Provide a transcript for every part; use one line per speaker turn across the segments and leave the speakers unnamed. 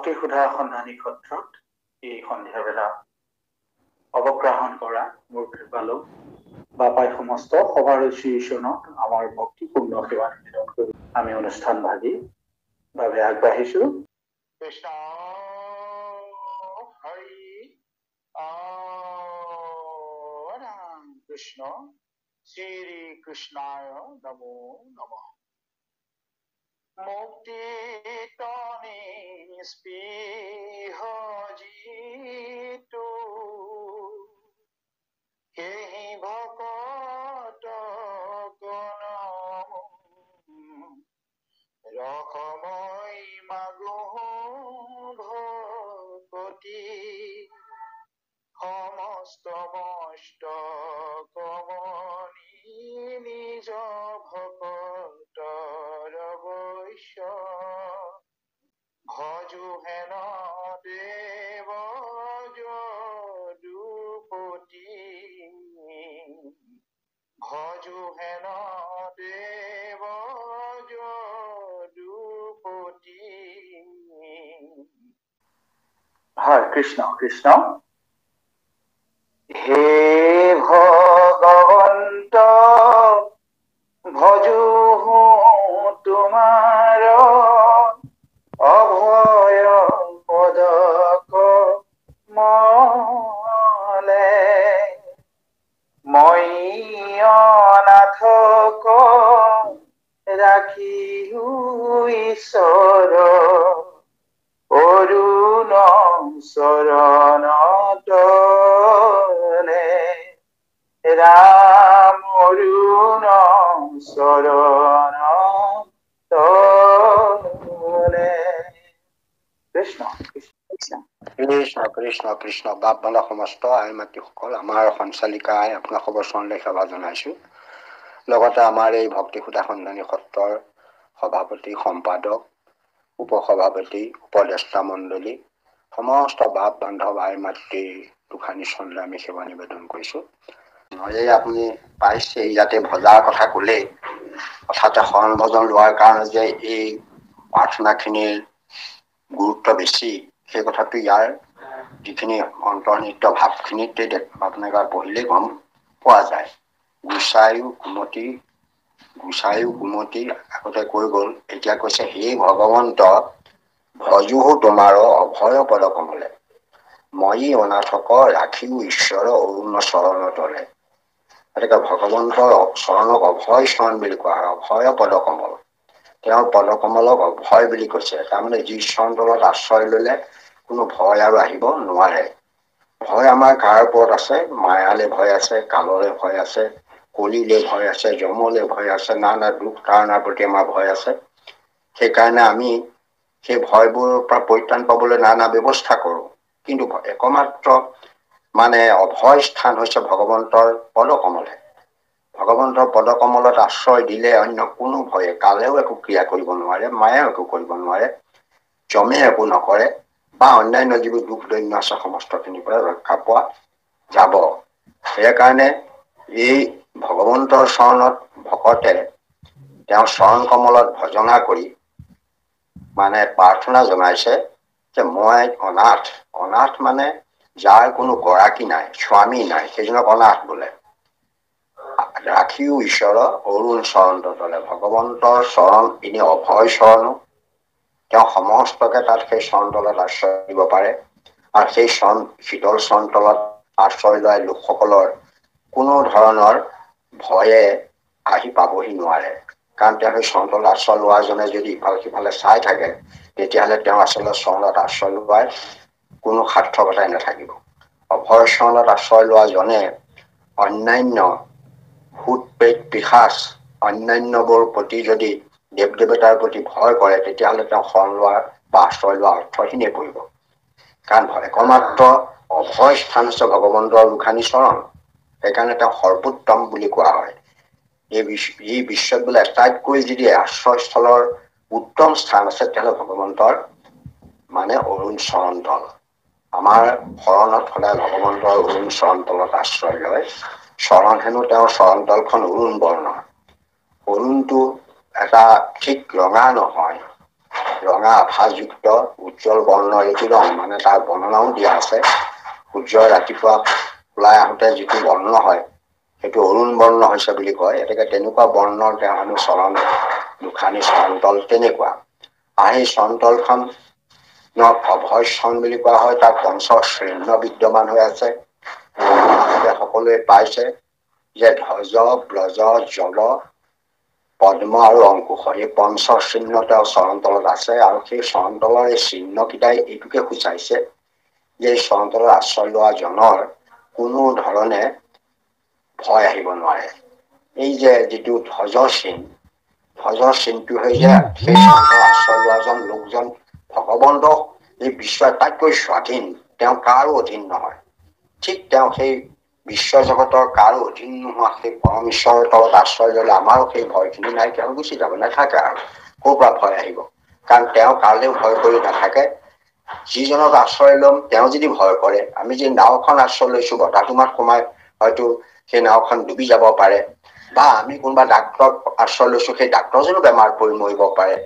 ভক্তি সুধা সন্ধানী ক্ষেত্ৰত এই সন্ধিয়া বেলা অৱগ্ৰহণ কৰা মোৰ কৃপালু বাপাই সমস্ত সভাৰ ঈশ্বৰক আমাৰ ভক্তিপূৰ্ণ সেৱা নিবেদন কৰি আমি অনুষ্ঠান ভাগি বাবে আগবাঢ়িছো। কৃষ্ণ হৰি ৰাম কৃষ্ণ শ্ৰী কৃষ্ণায় নমো নমঃ। মুক্তি তনি স্পৃহ জিতু কেহি ভকত গণ ৰসময় মাগো ভকতি সমস্ত মষ্ট কমনি নিজ ভকত ৰবৈশ্য ভজু হেন দেৱ যদুপতি ভজু হেন দেৱ যদুপতি। হয়, কৃষ্ণ কৃষ্ণ। হে ভগৱন্ত ভজু তোমাৰ অভয় পদক মলে মই অনাথক ৰাখি ঈশ্বৰ অৰুণ চৰণত ৰাম অৰুণ চৰণত কৃষ্ণ কৃষ্ণ
কৃষ্ণ কৃষ্ণ কৃষ্ণ। বাপ বালা সমস্ত আই মাতৃসকল, আমাৰ সঞ্চালিকা আই আপোনাক খবৰ চৰণলৈ সেৱা জনাইছো। লগতে আমাৰ এই ভক্তি সুধা সন্ধানী সত্ৰৰ সভাপতি, সম্পাদক, উপসভাপতি, উপদেষ্টা মণ্ডলী, সমস্ত বাপ বান্ধৱ আই মাতৃৰ দুখানি চৰণলৈ আমি সেৱা নিবেদন কৰিছো। এই আপুনি পাইছে ইয়াতে ভজাৰ কথা ক'লে, অৰ্থাৎ শৰণ ভজন লোৱাৰ কাৰণে যে এই প্ৰাৰ্থনাখিনিৰ গুৰুত্ব বেছি, সেই কথাটো ইয়াৰ যিখিনি অন্তৰ্নিহিত ভাৱখিনিতে আপোনালোকে পঢ়িলে গম পোৱা যায়। গুচায়ো কুমতি আগতে কৈ গ'ল, এতিয়া কৈছে হে ভগৱন্ত ভজুহো তোমাৰ অভয় পদ কমলে মই অনাথক ৰাখিও ঈশ্বৰ অৰুণ চৰণ তলে। গতিকে ভগৱন্তৰ চৰণক অভয় চৰণ বুলি কোৱা হয়, অভয় পদ কমল। তেওঁৰ পদকমলক ভয় বুলি কৈছে, তাৰমানে যি চৰণ তলত আশ্ৰয় ললে কোনো ভয় আৰু আহিব নোৱাৰে। ভয় আমাৰ কাৰ ওপৰত আছে? মায়ালে ভয় আছে, কাললে ভয় আছে, কলিলে ভয় আছে, যমলে ভয় আছে, নানা দুখ তাৰণাৰ প্ৰতি আমাৰ ভয় আছে। সেইকাৰণে আমি সেই ভয়বোৰৰ পৰা পৰিত্ৰাণ পাবলৈ নানা ব্যৱস্থা কৰো, কিন্তু একমাত্ৰ মানে অভয় স্থান হৈছে ভগৱন্তৰ পদকমলে। ভগৱন্তৰ পদকমলত আশ্ৰয় দিলে অন্য কোনো ভয়ে কালেও একো ক্ৰিয়া কৰিব নোৱাৰে, মায়েও একো কৰিব নোৱাৰে, যমে একো নকৰে, বা অন্যান্য যিবোৰ দুখ দৈন্য আছে সমস্তখিনিৰ পৰা ৰক্ষা পোৱা যাব। সেইকাৰণে এই ভগৱন্তৰ চৰণত ভকতে তেওঁৰ চৰণ কমলত ভজনা কৰি মানে প্ৰাৰ্থনা জনাইছে যে মই অনাথ। অনাথ মানে যাৰ কোনো গৰাকী নাই, স্বামী নাই, সেইজনক অনাথ বোলে। ৰাখিও ঈশ্বৰ অৰুণ চৰণ তলে। ভগৱন্তৰ চৰণ এনে অভয় চৰণো, তেওঁ সমস্তকে তাত সেই চৰণ তলত আশ্ৰয় দিব পাৰে, আৰু সেই চৰণ শীতল চৰণ তলত আশ্ৰয় লোৱা লোকসকলৰ কোনো ধৰণৰ ভয়ে আহি পাবহি নোৱাৰে। কাৰণ তেওঁ সেই চৰণ তলত আশ্ৰয় লোৱাজনে যদি ইফাল সিফালে চাই থাকে, তেতিয়াহ'লে তেওঁ আচলতে চৰণত আশ্ৰয় লোৱাৰ কোনো সাৰ্থকতাই নাথাকিব। অভয় চৰণত আশ্ৰয় লোৱা জনে অন্যান্য ভূত প্ৰেত পিশাচ অন্যান্যবোৰ প্ৰতি যদি দেৱ দেৱতাৰ প্ৰতি ভয় কৰে, তেতিয়াহ'লে তেওঁ শৰণ লোৱাৰ বা আশ্ৰয় লোৱাৰ অৰ্থখিনিয়ে পৰিব। কাৰণ একমাত্ৰ অভয় স্থান হৈছে ভগৱন্তৰ দুখানি চৰণ। সেইকাৰণে তেওঁ সৰ্বোত্তম বুলি কোৱা হয়। এই বিশ্বত বোলে আটাইতকৈ যদি আশ্ৰয়স্থলৰ উত্তম স্থান আছে, তেতিয়াহ'লে ভগৱন্তৰ মানে অৰুণ চৰণ তল। আমাৰ শৰণত সদায় ভগৱন্তৰ অৰুণ চৰণ তলত আশ্ৰয় লয়। চৰণ হেনো তেওঁৰ চৰণ তলখন অৰুণ বৰ্ণৰ। অৰুণটো এটা ঠিক ৰঙা নহয়, ৰঙা আভাযুক্ত উজ্জ্বল বৰ্ণৰ এইটো ৰং, মানে তাৰ বৰ্ণনাও দিয়া আছে। সূৰ্য ৰাতিপুৱা ওলাই আহোঁতে যিটো বৰ্ণ হয় সেইটো অৰুণ বৰ্ণ হৈছে বুলি কয়। গতিকে তেনেকুৱা বৰ্ণৰ তেওঁ হেনো চৰণ দুখানি চৰণতল তেনেকুৱা। আৰু সেই চৰণতলখন অভয় চৰণ বুলি কোৱা হয়। তাত পঞ্চ শৃংগ বিদ্যমান হৈ আছে। সকলোৱে পাইছে যে ধ্বজ, ব্ৰজ, জল, পদ্ম আৰু অংকুশ এই পঞ্চ চিহ্ন তেওঁৰ চৰণ তলত আছে। আৰু সেই চৰণ তলৰ এই চিহ্নকেইটাই এইটোকে সূচাইছে যে এই চৰণ তলত আশ্ৰয় লোৱা জনৰ কোনো ধৰণে ভয় আহিব নোৱাৰে। এই যে যিটো ধ্বজৰ চিন, ধ্বজৰ চিনটো হৈছে সেই আশ্ৰয় লোৱাজন লোকজন ভগৱন্ত এই বিশ্বৰ আটাইতকৈ স্বাধীন, তেওঁ কাৰো অধীন নহয়। ঠিক তেওঁ সেই বিশ্ব জগতৰ কাৰো অধীন নোহোৱা সেই পৰম ঈশ্বৰৰ তলত আশ্ৰয় ললে আমাৰো সেই ভয়খিনি নাই, তেওঁ গুচি যাব, নাথাকে আৰু ক'ৰ পৰা ভয় আহিব। কাৰণ তেওঁ কালেও ভয় কৰি নাথাকে। যিজনক আশ্ৰয় লম তেওঁ যদি ভয় কৰে, আমি যি নাওখন আশ্ৰয় লৈছো বতাহটোমাত সোমাই হয়তো সেই নাওখন ডুবি যাব পাৰে, বা আমি কোনোবা ডাক্তৰক আশ্ৰয় লৈছো সেই ডাক্তৰজনো বেমাৰ পৰি মৰিব পাৰে,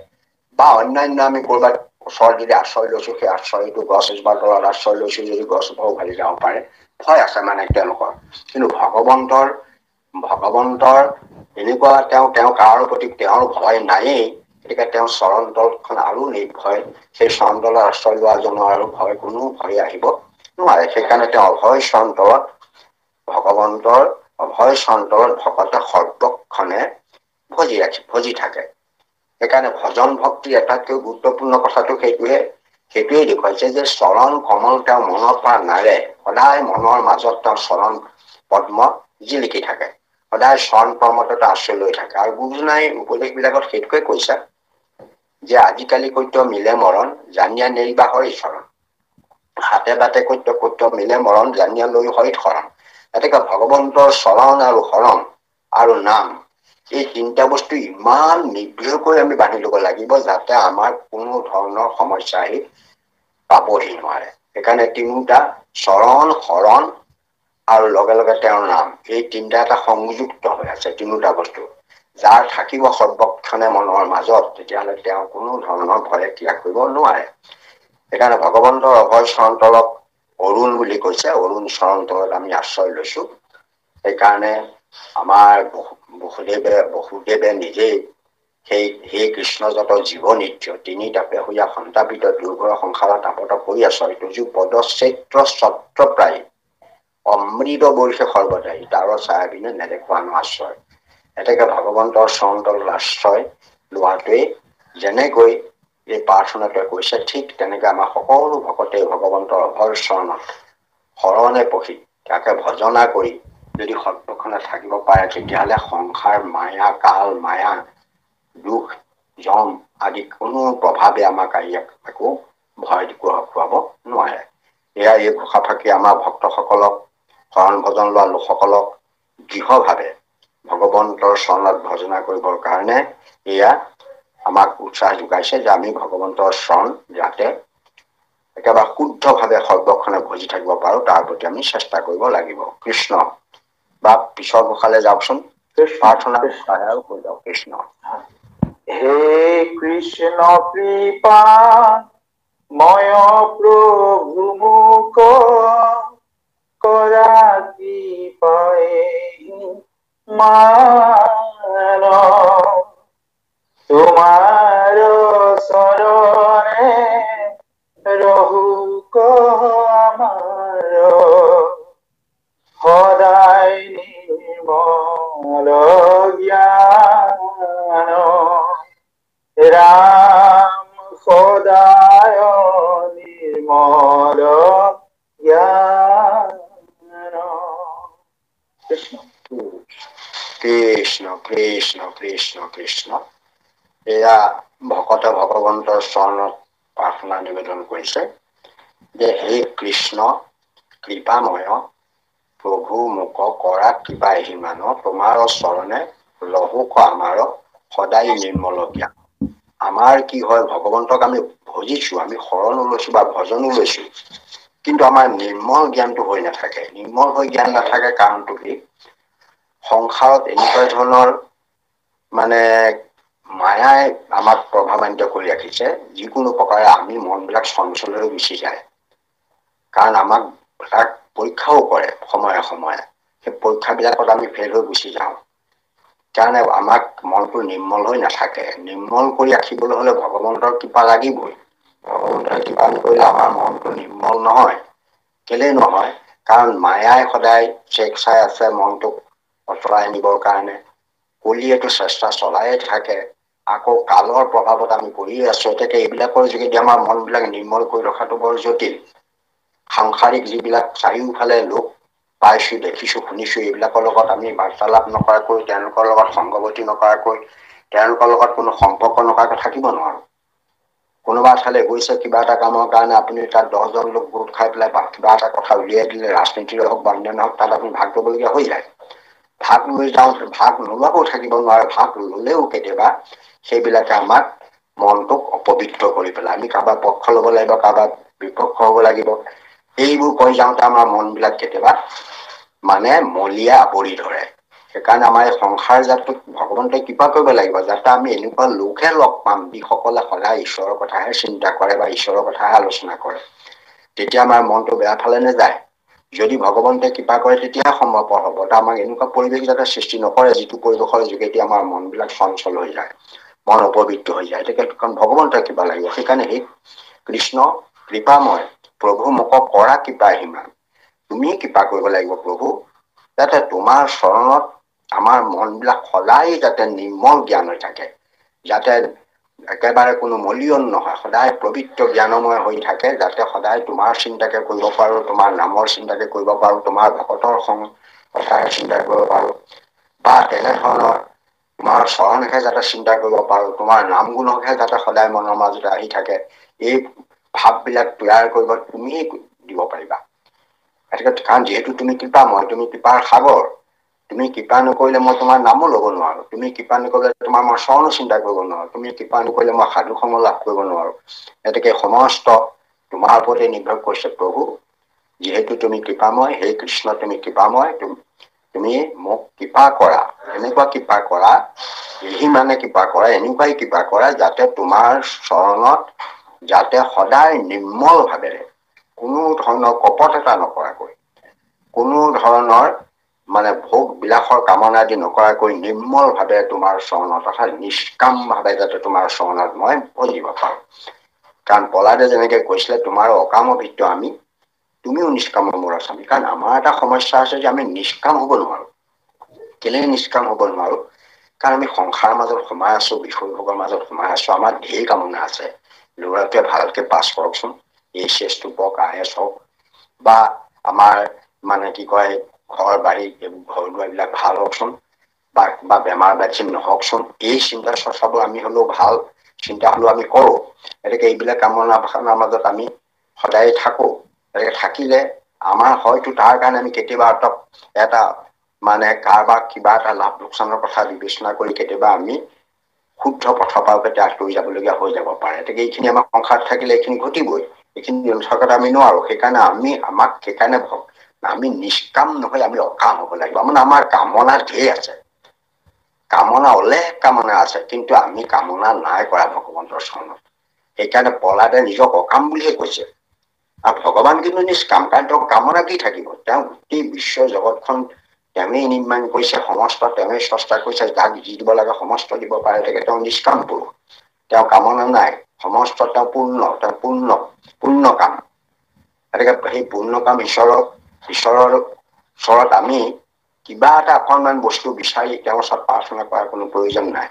বা অন্যান্য আমি কৰবাত ওচৰত যদি আশ্ৰয় লৈছো সেই আশ্ৰয়টো গছ এজোপাৰ তলত আশ্ৰয় লৈছো যদি গছজোপাও উভালি যাব পাৰে, ভয় আছে মানে তেওঁলোকৰ। কিন্তু ভগৱন্তৰ এনেকুৱা তেওঁ কাৰো প্ৰতি তেওঁৰ ভয় নায়েই। গতিকে তেওঁ চৰণ তলখন আৰু নিৰ্ভয়। সেই চৰণ তলত আশ্ৰয় লোৱা জনৰ আৰু ভয় কোনো ভয় আহিব নোৱাৰে। সেইকাৰণে তেওঁ অভয় চৰণ তলত ভগৱন্তৰ অভয় চৰণ তলত ভকতে সৰ্বক্ষণে ভজি থাকে। সেইকাৰণে ভজন ভক্তিৰ আটাইতকৈ গুৰুত্বপূৰ্ণ কথাটো সেইটোৱে দেখুৱাইছে যে চৰণ কমল তেওঁ মনৰ পৰা নাৰে। সদায় মনৰ মাজত তেওঁ চৰণ পদ্ম জিলিকি থাকে, সদায় চৰণ পদ্মত আশ্ৰয় লৈ থাকে। আৰু গুৰুজনাই উপদেশ বিলাকত সেইটোকে কৈছে যে আজিকালি কৈত মিলে মৰণ, জানিয়া নেৰিবা হৰি চৰণ। হাতে বাটে কৈত মিলে মৰণ, জানিয়া লৈ হৰিত শৰণ। গতিকে ভগৱন্তৰ চৰণ আৰু শৰণ আৰু নাম এই তিনিটা বস্তু ইমান নিবিড়কৈ আমি বান্ধি লব লাগিব যাতে আমাৰ কোনো ধৰণৰ সমস্যা আহি পাবহি নোৱাৰে। সেইকাৰণে তিনিটা চৰণ, শৰণ আৰু লগে লগে তেওঁৰ নাম, এই তিনিটা এটা সংযুক্ত হৈ আছে। তিনিটা বস্তু যাৰ থাকিব সৰ্বক্ষণে মনৰ মাজত, তেতিয়াহ'লে তেওঁ কোনো ধৰণৰ ভয়ে ত্যাগ কৰিব নোৱাৰে। সেইকাৰণে ভগৱন্তৰ অভয় চৰণ তলক অৰুণ বুলি কৈছে। অৰুণ চৰণ তলত আমি আশ্ৰয় লৈছো। সেইকাৰণে আমাৰ বসুদেৱে নিজেই সেই কৃষ্ণজাতৰ জীৱ নিত্য তিনি তাপে হৈয়া সন্তাপিত দুৰ্ঘৰ সংসাৰত তাপত কৰি আছ দুৰ্যোগ পদক্ষেত্ৰ ছত্ৰ প্ৰায় অমৃত বৰ্ষে সৰ্বদায়ী তাৰ ছায়াবিনে নেদেখুৱা নো আশ্ৰয়। এতেকে ভগৱন্তৰ চৰণ তলত আশ্ৰয় লোৱাটোৱেই যেনেকৈ এই প্ৰাৰ্থনাটোৱে কৈছে, ঠিক তেনেকে আমাৰ সকলো ভকতে ভগৱন্তৰ অভয় চৰণত শৰণে পঢ়ি তাকে ভজনা কৰি যদি সৰ্বক্ষণে থাকিব পাৰে, তেতিয়াহ'লে সংসাৰ মায়া, কাল মায়া, দুখ যম আদি কোনো প্ৰভাৱে আমাক আহি একো ভয় খুৱাব নোৱাৰে। এয়া এই ঘোষা ফাকি আমাৰ ভক্তসকলক, শৰণ ভজন লোৱা লোকসকলক দৃঢ়ভাৱে ভগৱন্তৰ চৰণত ভজনা কৰিবৰ কাৰণে এয়া আমাক উৎসাহ যোগাইছে যে আমি ভগৱন্তৰ চৰণ যাতে একেবাৰে শুদ্ধ ভাৱে সৰ্বক্ষণে ভজি থাকিব পাৰো, তাৰ প্ৰতি আমি চেষ্টা কৰিব লাগিব। কৃষ্ণ। বা পিছৰ ঘোষালে যাওকচোন, প্ৰাৰ্থনা আৰু কৈ যাওক কৃষ্ণ।
হে কৃষ্ণ কৃপা ময় প্ৰভু মুখ কৰা কৃপায়ে মান তোমাৰ চৰণে ৰহু আমাৰ সদায় নিৰ্মল জ্ঞান ৰাম সদায় নিৰ্মল জ্ঞান। কৃষ্ণ
কৃষ্ণ কৃষ্ণ কৃষ্ণ কৃষ্ণ। এয়া ভকতে ভগৱন্তৰ চৰণত প্ৰাৰ্থনা নিবেদন কৰিছে যে হে কৃষ্ণ কৃপাময় প্ৰভু মোক কৰা কৃপা হিমান, তোমাৰ চৰণে লহুক আমাৰ সদায় নিৰ্মল জ্ঞান। আমাৰ কি হয়, ভগৱন্তক আমি ভজিছো, আমি শৰণো লৈছো বা ভজনো লৈছো, কিন্তু আমাৰ নিৰ্মল জ্ঞানটো হৈ নাথাকে। নিৰ্মল হৈ জ্ঞান নাথাকে কাৰণটো কি, সংসাৰত এনেকুৱা ধৰণৰ মানে মায়াই আমাক প্ৰভাৱান্বিত কৰি ৰাখিছে, যিকোনো প্ৰকাৰে আমি মনবিলাক চঞ্চল হৈ গুচি যায়। কাৰণ আমাক তাক পৰীক্ষাও কৰে সময়ে সময়ে, সেই পৰীক্ষাবিলাকত আমি ফেইল হৈ গুচি যাওঁ। কাৰণে আমাক মনটো নিৰ্মল হৈ নাথাকে। নিৰ্মল কৰি ৰাখিবলৈ হ'লে ভগৱন্তৰ কৃপা লাগিবই। ভগৱন্তৰ কৃপা নকৰিলে আমাৰ মনটো নিৰ্মল নহয়। কেলেই নহয়? কাৰণ মায়াই সদায় চেক চাই আছে মনটোক অঁতৰাই নিবৰ কাৰণে। কলিয়েটো চেষ্টা চলাইয়ে থাকে। আকৌ কালৰ প্ৰভাৱত আমি পৰি আছো। তেতিয়া এইবিলাকৰ যোগেদি আমাৰ মনবিলাক নিৰ্মল কৰি ৰখাটো বৰ জটিল। সাংসাৰিক যিবিলাক চাৰিওফালে লোক পাইছো, দেখিছো, শুনিছো, এইবিলাকৰ লগত আমি বাৰ্তালাপ নকৰাকৈ, তেওঁলোকৰ লগত সংগতি নকৰাকৈ, তেওঁলোকৰ লগত কোনো সম্পৰ্ক নকৰাকৈ থাকিব নোৱাৰো। কোনোবা ঠাইলে গৈছে কিবা এটা কামৰ কাৰণে, আপুনি তাত 10জন লোক গোট খাই পেলাই কিবা এটা কথা উলিয়াই দিলে, ৰাজনীতিৰে হওক বা অন্যান্য হওক, তাত আপুনি ভাগ ল'বলগীয়া হৈ যায়। ভাগ লৈ যাওঁতে ভাগ নোলোৱাকৈও থাকিব নোৱাৰে। ভাগ ললেও কেতিয়াবা সেইবিলাকে আমাক মনটোক অপবিত্ৰ কৰি পেলাই। আমি কাৰোবাৰ পক্ষ ল'ব লাগিব, কাৰোবাৰ বিপক্ষ হ'ব লাগিব। এইবোৰ কৈ যাওঁতে আমাৰ মন বিলাক কেতিয়াবা মানে মলিয়া আৱৰি ধৰে। সেইকাৰণে আমাৰ এই সংসাৰ জাতটোক ভগৱন্তই কৃপা কৰিব লাগিব, যাতে আমি এনেকুৱা লোকহে লগ পাম যিসকলে সদায় ঈশ্বৰৰ কথাহে চিন্তা কৰে বা ঈশ্বৰৰ কথাহে আলোচনা কৰে। তেতিয়া আমাৰ মনটো বেয়া ফালে নাযায়। যদি ভগৱন্তই কৃপা কৰে তেতিয়াহে সম্ভৱপৰ হ'ব। আমাক এনেকুৱা পৰিৱেশ যাতে সৃষ্টি নকৰে, যিটো পৰিৱেশৰ যোগেদি আমাৰ মন বিলাক চঞ্চল হৈ যায়, মন অপবিত্ৰ হৈ যায়। কাৰণ ভগৱন্তই কৃপা লাগিব। সেইকাৰণে সেই কৃষ্ণ কৃপাময় প্ৰভু মোক কৰা কৃপাই সিমান। তুমি কৃপা কৰিব লাগিব প্ৰভু, যাতে তোমাৰ চৰণত আমাৰ মন বিলাক সদায় যাতে নিৰ্মল জ্ঞান হৈ থাকে, যাতে একেবাৰে কোনো মলিয়ন নহয়, সদায় পবিত্ৰ জ্ঞানময় হৈ থাকে, যাতে সদায় তোমাৰ চিন্তাকে কৰিব পাৰো, তোমাৰ নামৰ চিন্তাকে কৰিব পাৰো, তোমাৰ ভকতৰ কথাকে চিন্তা কৰিব পাৰো, বা তেনেধৰণৰ তোমাৰ চৰণহে যাতে চিন্তা কৰিব পাৰো, তোমাৰ নাম গুণকহে যাতে সদায় মনৰ মাজতে আহি থাকে। এই ভাববিলাক তৈয়াৰ কৰিব তুমিয়ে দিব পাৰিবা। কাৰণ যিহেতু তুমি কৃপাময়, তুমি কৃপাৰ সাগৰ। তুমি কৃপা নকৰিলে মই তোমাৰ নামো ল'ব নোৱাৰো। তুমি কৃপা নকৰিলে তোমাৰ মই চৰণো চিন্তা কৰিব নোৱাৰো। তুমি কৃপা নকৰিলে মই সাধু সংগ লাভ কৰিব নোৱাৰো। গতিকে সমস্ত তোমাৰ ওপৰতে নিৰ্ভৰ কৰিছে প্ৰভু। যিহেতু তুমি কৃপাময়, হে কৃষ্ণ তুমি কৃপাময়, তুমি মোক কৃপা কৰা। এনেকুৱা কৃপা কৰা, এই মানে কৃপা কৰা, এনেকুৱাই কৃপা কৰা, যাতে তোমাৰ চৰণত যাতে সদায় নিৰ্মল ভাৱেৰে, কোনো ধৰণৰ কপট এটা নকৰাকৈ, কোনো ধৰণৰ মানে ভোগ বিলাসৰ কামনা আদি নকৰাকৈ, নিৰ্মল ভাৱে তোমাৰ চৰণত, অৰ্থাৎ নিষ্কাম ভাৱে যাতে তোমাৰ চৰণত মই বহিব পাৰো। কাৰণ প্ৰহ্লাদে যেনেকে কৈছিলে, তোমাৰ অকাম ভৃত্য আমি, তুমিও নিষ্কাম মোৰ স্বামী। কাৰণ আমাৰ এটা সমস্যা আছে যে আমি নিষ্কাম হ'ব নোৱাৰো। কেলে নিষ্কাম হ'ব নোৱাৰো? কাৰণ আমি সংসাৰৰ মাজত সোমাই আছো, বিষয় ভোগৰ মাজত সোমাই আছো। আমাৰ ঢেৰ কামনা আছে। ল'ৰাটোৱে ভালকে পাছ কৰকচোন, HS পাওক, IS হওক, বা আমাৰ মানে কি কয়, ঘৰ বাৰী ঘৰ দুৱাৰ বিলাক ভাল হওকচোন, বা বেমাৰ ব্যাধি নহওকচোন। এই চিন্তা চৰ্চাবোৰ আমি হলেও ভাল চিন্তা হলেও আমি কৰো। গতিকে এইবিলাক কামনা ভাৱনাৰ মাজত আমি সদায় থাকো। গতিকে থাকিলে আমাৰ হয়তো তাৰ কাৰণে আমি কেতিয়াবা এটা মানে কাৰোবাক কিবা এটা লাভ লোকচানৰ কথা বিবেচনা কৰি কেতিয়াবা আমি শুদ্ধ পথৰ পৰা ত্যাগ কৰি যাবলগীয়া হৈ যাব পাৰে। গতিকে এইখিনি আমাৰ সংসাৰত থাকিলে এইখিনি ঘটিবই। এইখিনি নথকাত আমি নোৱাৰো। সেইকাৰণে আমি নিষ্কাম নহয়, আমি অকাম হ'ব লাগিব। মানে আমাৰ কামনা ঢেৰ আছে, কামনা অলেখ কামনা আছে, কিন্তু আমি কামনা নাই কৰা ভগৱন্তৰ চৰণত। সেইকাৰণে প্ৰহ্লাদে নিজক অকাম বুলিয়ে কৈছে। আৰু ভগৱান কিন্তু নিষ্কাম, কাৰণ তেওঁ কামনা কি থাকিব? তেওঁ গোটেই বিশ্ব জগতখন তেওঁৱেই নিৰ্মাণ কৰিছে, সমস্ত তেওঁৱেই স্ৰষ্টা কৰিছে, যাক যি দিব লাগে সমস্ত দিব পাৰে। গতিকে তেওঁ নিষ্কাম পুৰুষ, তেওঁ কামনা নাই, সমস্ত তেওঁ পূৰ্ণ কাম। গতিকে সেই পূৰ্ণ কাম ঈশ্বৰৰ ওচৰত আমি কিবা এটা অকণমান বস্তু বিচাৰি তেওঁৰ ওচৰত প্ৰাৰ্থনা কৰাৰ কোনো প্ৰয়োজন নাই।